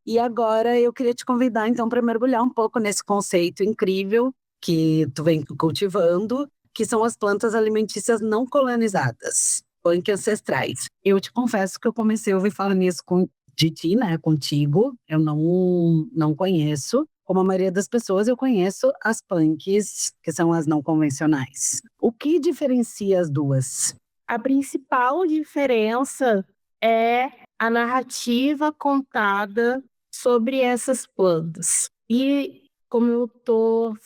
E agora eu queria te convidar, então, para mergulhar um pouco nesse conceito incrível que tu vem cultivando, que são as plantas alimentícias não colonizadas, punk ancestrais. Eu te confesso que eu comecei a ouvir falar nisso de ti, né, contigo. Eu não conheço, Como a maioria das pessoas, eu conheço as punks, que são as não convencionais. O que diferencia as duas? A principal diferença é a narrativa contada sobre essas plantas. E como eu tô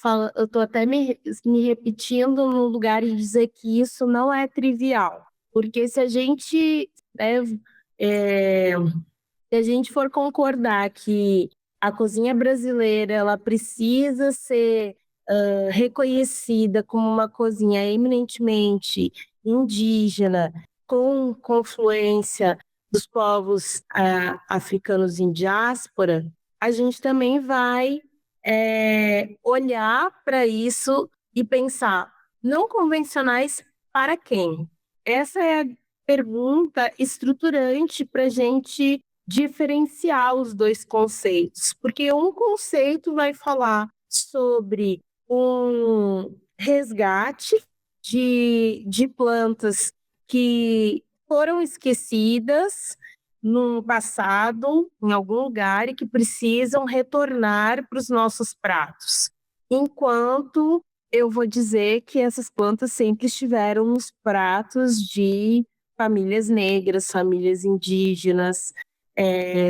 até me repetindo no lugar de dizer que isso não é trivial. Porque se a gente, né, se a gente for concordar que a cozinha brasileira ela precisa ser reconhecida como uma cozinha eminentemente indígena, com confluência dos povos africanos em diáspora, a gente também vai olhar para isso e pensar, não convencionais para quem? Essa é a pergunta estruturante para a gente diferenciar os dois conceitos, porque um conceito vai falar sobre um resgate de plantas que foram esquecidas no passado, em algum lugar, e que precisam retornar para os nossos pratos. Enquanto eu vou dizer que essas plantas sempre estiveram nos pratos de famílias negras, famílias indígenas,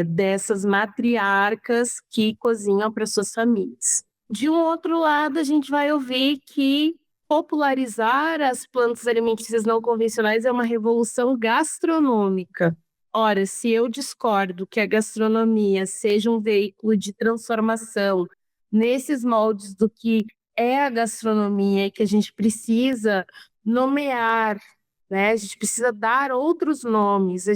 dessas matriarcas que cozinham para suas famílias. De um outro lado, a gente vai ouvir que popularizar as plantas alimentícias não convencionais é uma revolução gastronômica. Ora, se eu discordo que a gastronomia seja um veículo de transformação nesses moldes do que é a gastronomia, que a gente precisa nomear, né? A gente precisa dar outros nomes.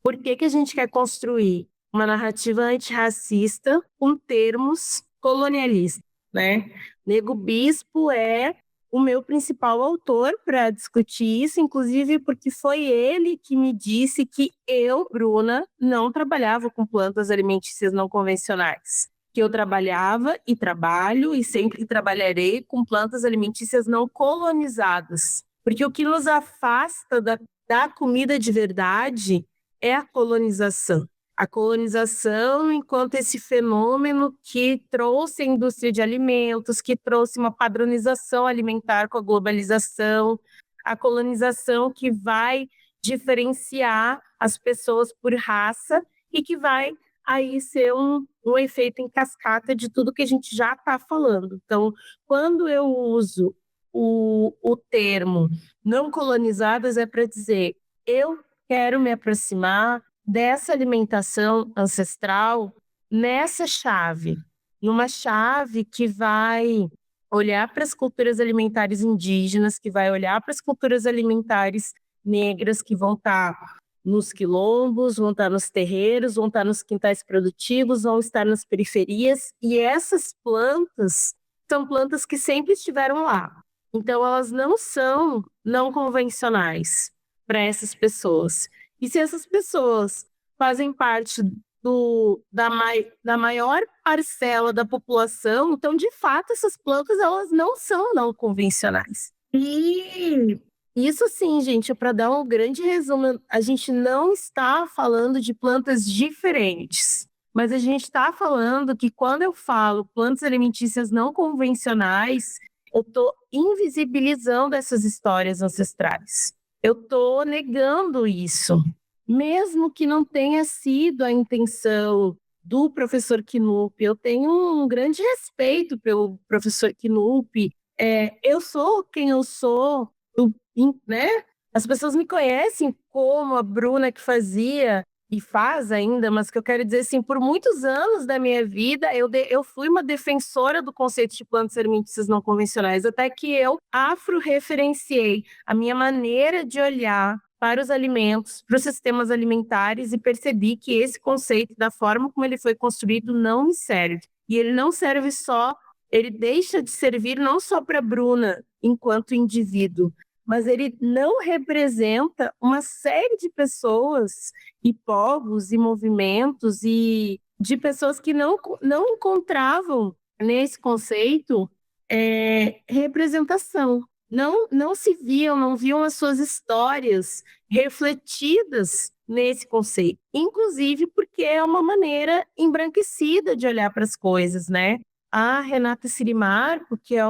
Por que a gente quer construir uma narrativa antirracista com termos colonialistas, né? Nego Bispo é o meu principal autor para discutir isso, inclusive porque foi ele que me disse que eu, Bruna, não trabalhava com plantas alimentícias não convencionais. Que eu trabalhava e trabalho e sempre trabalharei com plantas alimentícias não colonizadas. Porque o que nos afasta da comida de verdade é a colonização. A colonização enquanto esse fenômeno que trouxe a indústria de alimentos, que trouxe uma padronização alimentar com a globalização, a colonização que vai diferenciar as pessoas por raça e que vai aí ser um efeito em cascata de tudo que a gente já está falando. Então, quando eu uso o termo não colonizadas, é para dizer eu quero me aproximar dessa alimentação ancestral nessa chave, numa chave que vai olhar para as culturas alimentares indígenas, que vai olhar para as culturas alimentares negras que vão estar nos quilombos, vão estar nos terreiros, vão estar nos quintais produtivos, vão estar nas periferias, e essas plantas são plantas que sempre estiveram lá. Então, elas não são não convencionais para essas pessoas. E se essas pessoas fazem parte da maior parcela da população, então, de fato, essas plantas elas não são não convencionais. E isso sim, gente, para dar um grande resumo, a gente não está falando de plantas diferentes, mas a gente está falando que quando eu falo plantas alimentícias não convencionais, eu estou invisibilizando essas histórias ancestrais. Eu estou negando isso, mesmo que não tenha sido a intenção do professor Knupp. Eu tenho um grande respeito pelo professor Knupp. Eu sou quem eu sou, né? As pessoas me conhecem como a Bruna que fazia e faz ainda, mas que eu quero dizer assim, por muitos anos da minha vida, eu fui uma defensora do conceito de plantas alimentícias não convencionais, até que eu afro-referenciei a minha maneira de olhar para os alimentos, para os sistemas alimentares e percebi que esse conceito, da forma como ele foi construído, não me serve. E ele não serve só, ele deixa de servir não só para a Bruna, enquanto indivíduo, mas ele não representa uma série de pessoas e povos e movimentos e de pessoas que não encontravam nesse conceito representação. Não se viam, não viam as suas histórias refletidas nesse conceito. Inclusive porque é uma maneira embranquecida de olhar para as coisas, né? A Renata Sirimarco, que é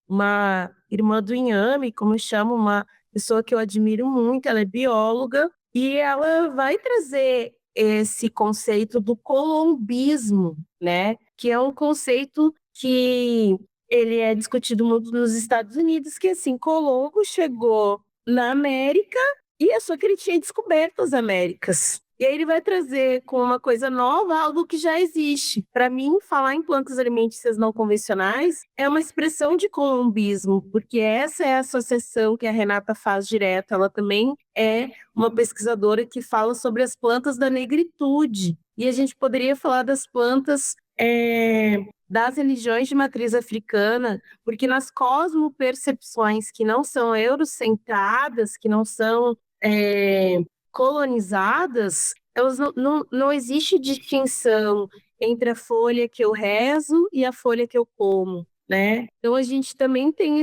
uma irmã do Inhame, como eu chamo, uma pessoa que eu admiro muito, ela é bióloga, e ela vai trazer esse conceito do colombismo, né? Que é um conceito que ele é discutido muito nos Estados Unidos, que assim, Colombo chegou na América e achou que ele tinha descoberto as Américas. E aí ele vai trazer com uma coisa nova algo que já existe. Para mim, falar em plantas alimentícias não convencionais é uma expressão de colombismo, porque essa é a associação que a Renata faz direto. Ela também é uma pesquisadora que fala sobre as plantas da negritude. E a gente poderia falar das plantas das religiões de matriz africana, porque nas cosmopercepções que não são eurocentradas, que não são colonizadas, não existe distinção entre a folha que eu rezo e a folha que eu como, né? Então a gente também tem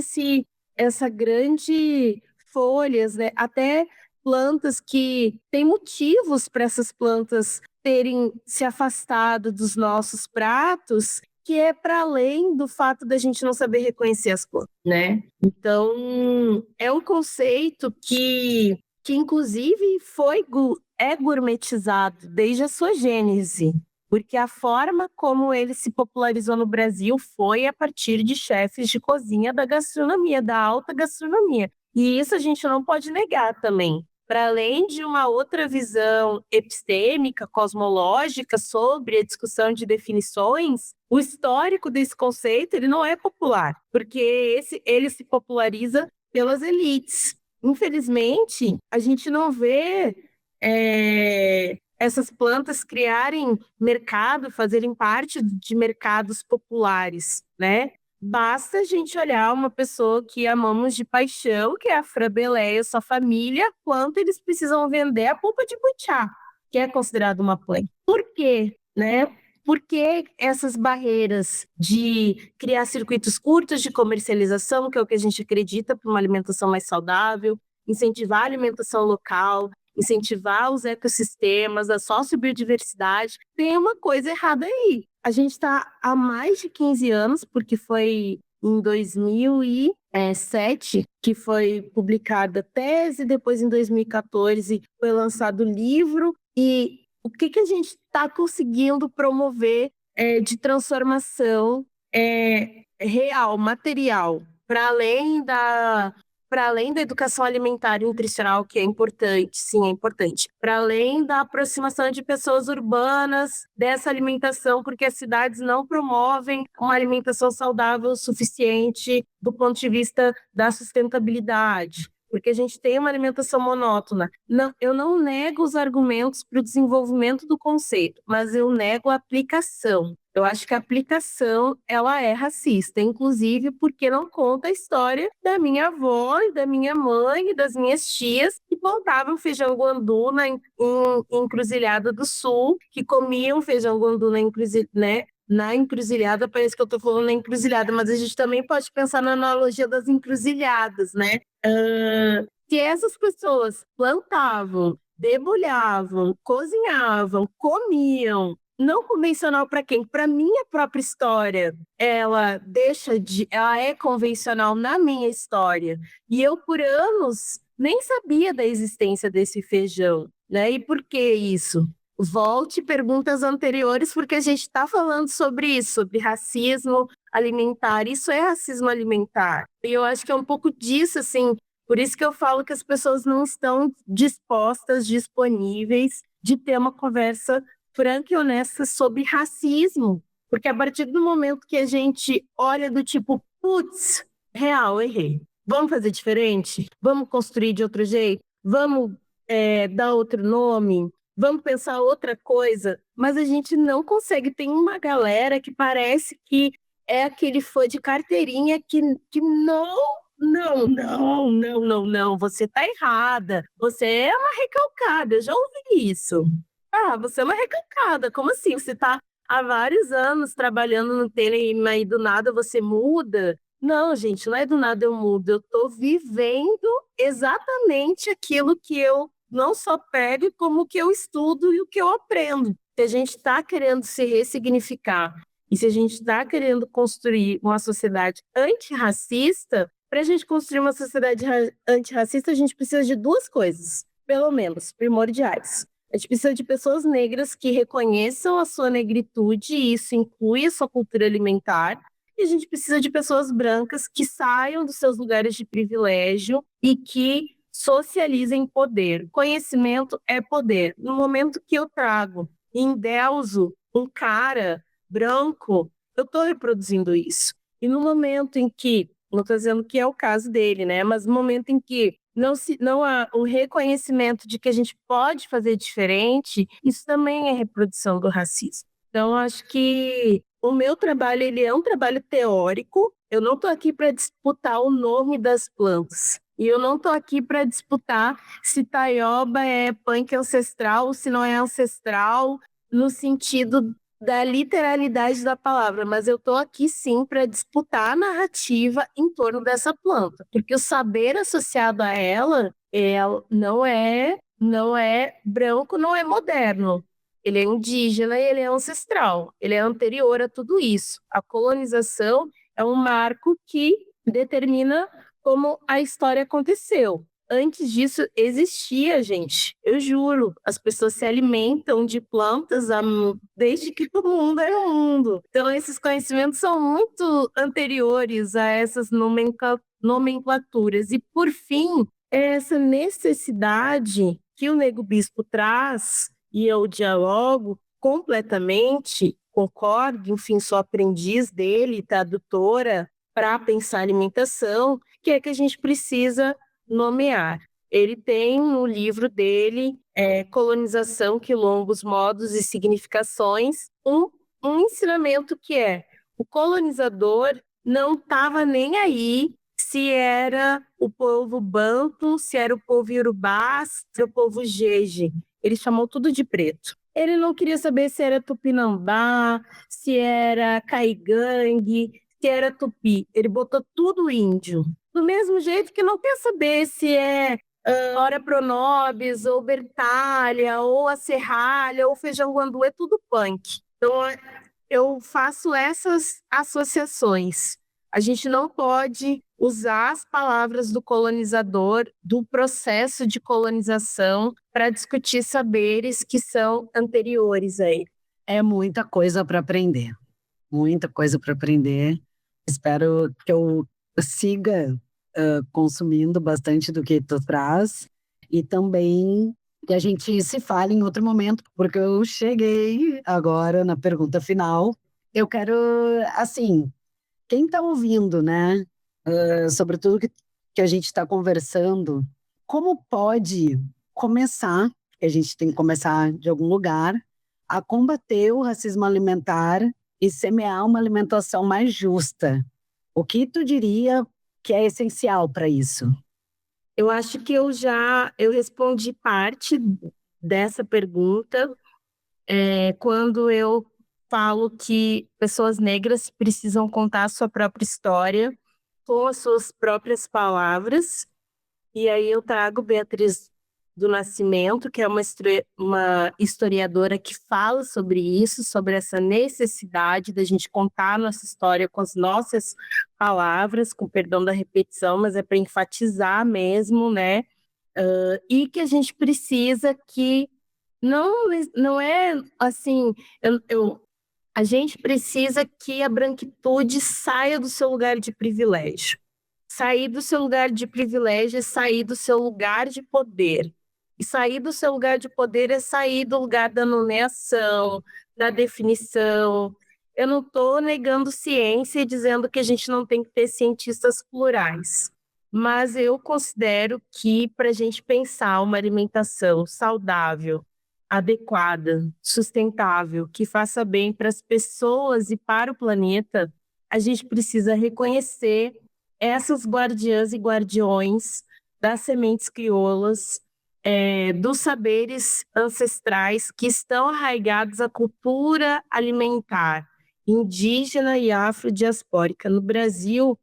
essa grande folhas, né? Até plantas que têm motivos para essas plantas terem se afastado dos nossos pratos, que é para além do fato da gente não saber reconhecer as plantas, né? Então, é um conceito que inclusive é gourmetizado desde a sua gênese, porque a forma como ele se popularizou no Brasil foi a partir de chefes de cozinha da gastronomia, da alta gastronomia. E isso a gente não pode negar também. Para além de uma outra visão epistêmica, cosmológica sobre a discussão de definições, o histórico desse conceito ele não é popular, porque ele se populariza pelas elites. Infelizmente, a gente não vê essas plantas criarem mercado, fazerem parte de mercados populares, né? Basta a gente olhar uma pessoa que amamos de paixão, que é a Fra Belé e sua família, quanto eles precisam vender a polpa de butiá, que é considerado uma planta. Por quê? Né? Por que essas barreiras de criar circuitos curtos de comercialização, que é o que a gente acredita para uma alimentação mais saudável, incentivar a alimentação local, incentivar os ecossistemas, a sociobiodiversidade, tem uma coisa errada aí. A gente está há mais de 15 anos, porque foi em 2007 que foi publicada a tese, depois em 2014 foi lançado o livro, e o que a gente está conseguindo promover de transformação real, material, para além da educação alimentar e nutricional, que é importante, sim, é importante, para além da aproximação de pessoas urbanas dessa alimentação, porque as cidades não promovem uma alimentação saudável o suficiente do ponto de vista da sustentabilidade, porque a gente tem uma alimentação monótona. Não, eu não nego os argumentos para o desenvolvimento do conceito, mas eu nego a aplicação. Eu acho que a aplicação, ela é racista, inclusive porque não conta a história da minha avó, e da minha mãe e das minhas tias que plantavam feijão guandu em Encruzilhada do Sul, que comiam feijão guandu na encruzilhada. Parece que eu estou falando na encruzilhada, mas a gente também pode pensar na analogia das encruzilhadas, né? Que essas pessoas plantavam, debulhavam, cozinhavam, comiam, não convencional para quem? Para minha própria história. Ela é convencional na minha história. E eu, por anos, nem sabia da existência desse feijão, né? E por que isso? Volte perguntas anteriores, porque a gente está falando sobre isso, sobre racismo alimentar. Isso é racismo alimentar. E eu acho que é um pouco disso, assim. Por isso que eu falo que as pessoas não estão disponíveis de ter uma conversa franca e honesta sobre racismo, porque a partir do momento que a gente olha do tipo, putz, real, errei, vamos fazer diferente? Vamos construir de outro jeito? Vamos dar outro nome? Vamos pensar outra coisa? Mas a gente não consegue. Tem uma galera que parece que é aquele fã de carteirinha que não, você tá errada, você é uma recalcada, eu já ouvi isso. Ah, você é uma recalcada. Como assim? Você está há vários anos trabalhando no Telema e do nada você muda? Não, gente, não é do nada eu mudo. Eu estou vivendo exatamente aquilo que eu não só pego, como o que eu estudo e o que eu aprendo. Se a gente está querendo se ressignificar e se a gente está querendo construir uma sociedade antirracista, para a gente construir uma sociedade antirracista, a gente precisa de duas coisas, pelo menos, primordiais. A gente precisa de pessoas negras que reconheçam a sua negritude, e isso inclui a sua cultura alimentar. E a gente precisa de pessoas brancas que saiam dos seus lugares de privilégio e que socializem poder. Conhecimento é poder. No momento que eu trago e endeuso um cara branco, eu estou reproduzindo isso. E no momento em que, não estou dizendo que é o caso dele, né? Mas no momento em que não há o reconhecimento de que a gente pode fazer diferente, isso também é reprodução do racismo. Então, acho que o meu trabalho ele é um trabalho teórico. Eu não estou aqui para disputar o nome das plantas. E eu não estou aqui para disputar se taioba é punk ancestral ou se não é ancestral, no sentido da literalidade da palavra, mas eu estou aqui sim para disputar a narrativa em torno dessa planta, porque o saber associado a ela não é branco, não é moderno. Ele é indígena e ele é ancestral, ele é anterior a tudo isso. A colonização é um marco que determina como a história aconteceu. Antes disso, existia, gente. Eu juro, as pessoas se alimentam de plantas desde que o mundo era o mundo. Então, esses conhecimentos são muito anteriores a essas nomenclaturas. E, por fim, é essa necessidade que o Nego Bispo traz, e eu dialogo completamente, concordo, enfim, sou aprendiz dele, tradutora para pensar alimentação, que é que a gente precisa nomear. Ele tem no livro dele, Colonização, Quilombos, Modos e Significações, um ensinamento que é: o colonizador não estava nem aí se era o povo Banto, se era o povo Iorubá, se era o povo Jeje. Ele chamou tudo de preto. Ele não queria saber se era Tupinambá, se era Caigangue, se era Tupi. Ele botou tudo índio. Do mesmo jeito que não quer saber se é Ora Pronobis, ou Bertalha, ou a Serralha, ou Feijão Guandu, é tudo punk. Então, eu faço essas associações. A gente não pode usar as palavras do colonizador, do processo de colonização, para discutir saberes que são anteriores a ele. É muita coisa para aprender. Muita coisa para aprender. Espero que eu siga consumindo bastante do que tu traz e também que a gente se fale em outro momento, porque eu cheguei agora na pergunta final. Eu quero, assim, quem está ouvindo, né, sobre tudo que a gente está conversando, como pode começar, que a gente tem que começar de algum lugar, a combater o racismo alimentar e semear uma alimentação mais justa? O que tu diria que é essencial para isso? Eu acho que eu respondi parte dessa pergunta quando eu falo que pessoas negras precisam contar a sua própria história com as suas próprias palavras. E aí eu trago Beatriz do Nascimento, que é uma historiadora que fala sobre isso, sobre essa necessidade da gente contar a nossa história com as nossas palavras, com perdão da repetição, mas é para enfatizar mesmo, né? E que a gente precisa que não é assim, a gente precisa que a branquitude saia do seu lugar de privilégio. Sair do seu lugar de privilégio é sair do seu lugar de poder. E sair do seu lugar de poder é sair do lugar da nomeação, da definição. Eu não estou negando ciência e dizendo que a gente não tem que ter cientistas plurais. Mas eu considero que para a gente pensar uma alimentação saudável, adequada, sustentável, que faça bem para as pessoas e para o planeta, a gente precisa reconhecer essas guardiãs e guardiões das sementes crioulas, dos saberes ancestrais que estão arraigados à cultura alimentar indígena e afrodiaspórica. No Brasil,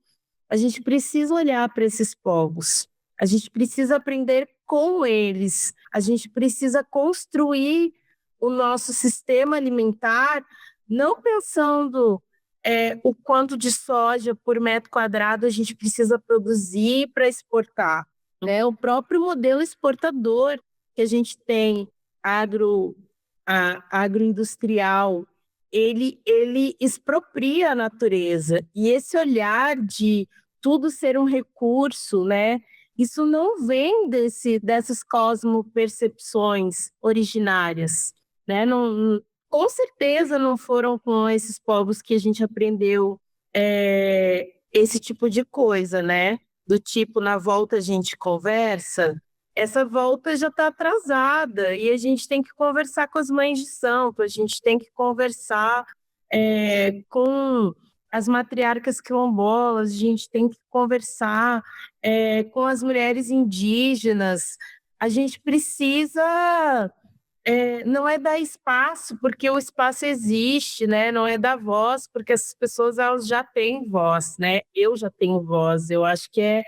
a gente precisa olhar para esses povos, a gente precisa aprender com eles. A gente precisa construir o nosso sistema alimentar não pensando o quanto de soja por metro quadrado a gente precisa produzir para exportar, né? O próprio modelo exportador que a gente tem, agroindustrial, ele expropria a natureza. E esse olhar de tudo ser um recurso, né? Isso não vem dessas cosmopercepções originárias, né? Não, com certeza não foram com esses povos que a gente aprendeu esse tipo de coisa, né? Do tipo, na volta a gente conversa, essa volta já está atrasada e a gente tem que conversar com as mães de santo, a gente tem que conversar com as matriarcas quilombolas, a gente tem que conversar com as mulheres indígenas, a gente precisa não é dar espaço, porque o espaço existe, né? Não é dar voz, porque essas pessoas elas já têm voz, né? Eu já tenho voz. Eu acho que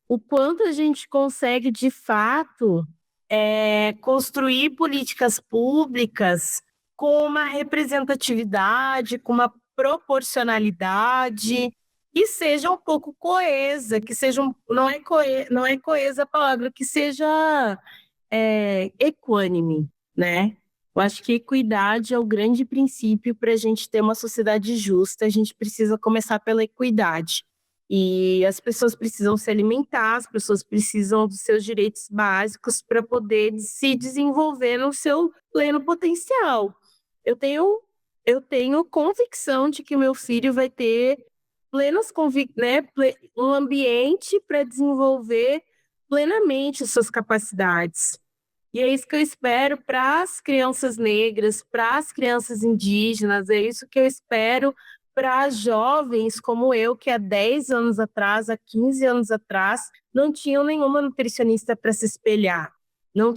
o quanto a gente consegue, de fato, construir políticas públicas com uma representatividade, com uma proporcionalidade, que seja um pouco coesa, que seja não é coesa a palavra, que seja equânime, né? Eu acho que equidade é o grande princípio para a gente ter uma sociedade justa. A gente precisa começar pela equidade. E as pessoas precisam se alimentar, as pessoas precisam dos seus direitos básicos para poder se desenvolver no seu pleno potencial. Eu tenho convicção de que o meu filho vai ter um ambiente para desenvolver plenamente as suas capacidades. E é isso que eu espero para as crianças negras, para as crianças indígenas, é isso que eu espero para jovens como eu, que há 10 anos atrás, há 15 anos atrás, não tinham nenhuma nutricionista para se espelhar. Não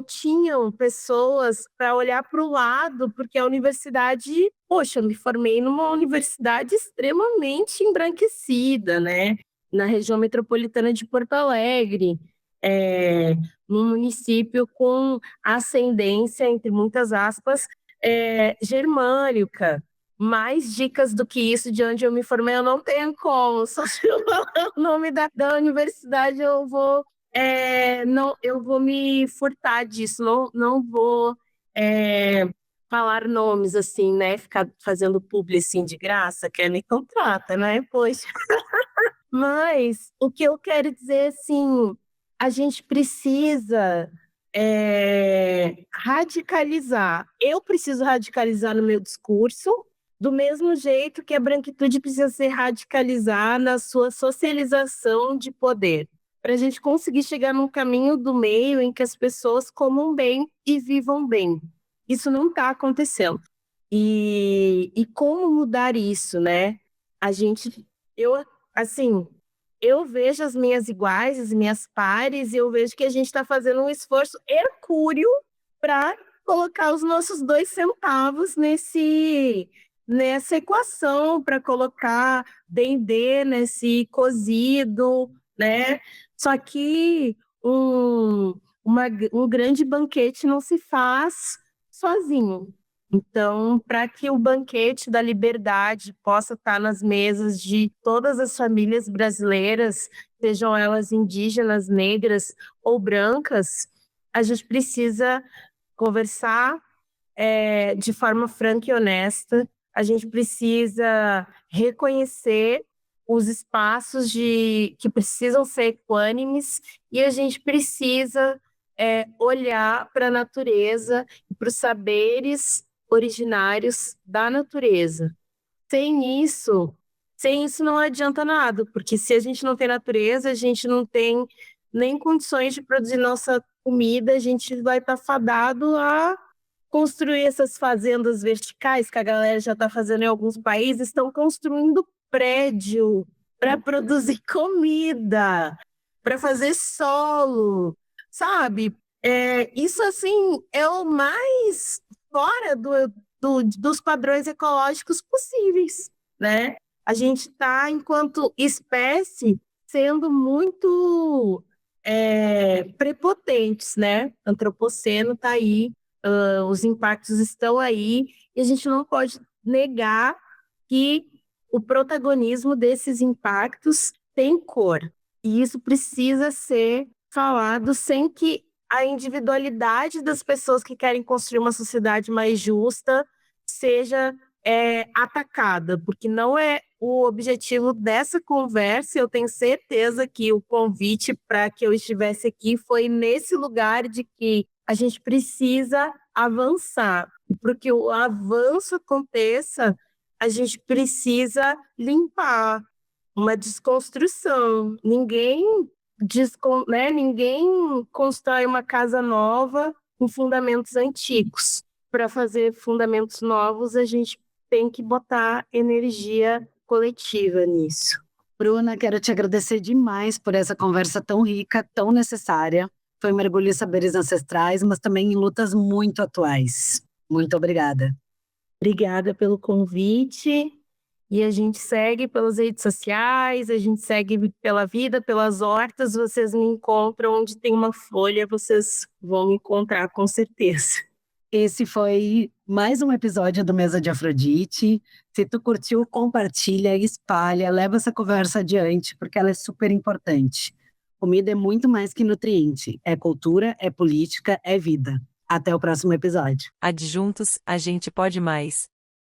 tinham pessoas para olhar para o lado, porque a universidade, poxa, eu me formei numa universidade extremamente embranquecida, né? Na região metropolitana de Porto Alegre, num município com ascendência, entre muitas aspas, germânica. Mais dicas do que isso de onde eu me formei eu não tenho como. Só se eu falar o nome da universidade eu vou me furtar disso. Não vou falar nomes assim, né? Ficar fazendo publi assim de graça, quer me contrata, né? Pois. Mas o que eu quero dizer, assim, a gente precisa radicalizar. Eu preciso radicalizar no meu discurso, do mesmo jeito que a branquitude precisa se radicalizar na sua socialização de poder, para a gente conseguir chegar num caminho do meio em que as pessoas comam bem e vivam bem. Isso não está acontecendo. E como mudar isso, né? A gente, eu, assim, eu vejo as minhas iguais, as minhas pares, e eu vejo que a gente está fazendo um esforço hercúleo para colocar os nossos 2 centavos nessa equação, para colocar Dendê nesse cozido, né? Só que um grande banquete não se faz sozinho. Então, para que o banquete da liberdade possa estar nas mesas de todas as famílias brasileiras, sejam elas indígenas, negras ou brancas, a gente precisa conversar de forma franca e honesta, a gente precisa reconhecer os espaços que precisam ser equânimes e a gente precisa olhar para a natureza e para os saberes originários da natureza. Sem isso não adianta nada, porque se a gente não tem natureza, a gente não tem nem condições de produzir nossa comida, a gente vai estar fadado a construir essas fazendas verticais que a galera já está fazendo em alguns países, estão construindo prédio para produzir comida, para fazer solo, sabe? Isso, assim, é o mais fora dos padrões ecológicos possíveis, né? A gente está, enquanto espécie, sendo muito prepotentes, né? Antropoceno está aí, os impactos estão aí, e a gente não pode negar que o protagonismo desses impactos tem cor. E isso precisa ser falado sem que a individualidade das pessoas que querem construir uma sociedade mais justa seja atacada, porque não é o objetivo dessa conversa. Eu tenho certeza que o convite para que eu estivesse aqui foi nesse lugar de que a gente precisa avançar. Para que o avanço aconteça, a gente precisa limpar uma desconstrução. Ninguém constrói uma casa nova com fundamentos antigos. Para fazer fundamentos novos, a gente tem que botar energia coletiva nisso. Bruna, quero te agradecer demais por essa conversa tão rica, tão necessária. Foi um mergulho em saberes ancestrais, mas também em lutas muito atuais. Muito obrigada. Obrigada pelo convite. E a gente segue pelas redes sociais, a gente segue pela vida, pelas hortas. Vocês me encontram onde tem uma folha, vocês vão me encontrar com certeza. Esse foi mais um episódio do Mesa de Afrodite. Se tu curtiu, compartilha, espalha, leva essa conversa adiante, porque ela é super importante. Comida é muito mais que nutriente. É cultura, é política, é vida. Até o próximo episódio. Adjuntos, a gente pode mais.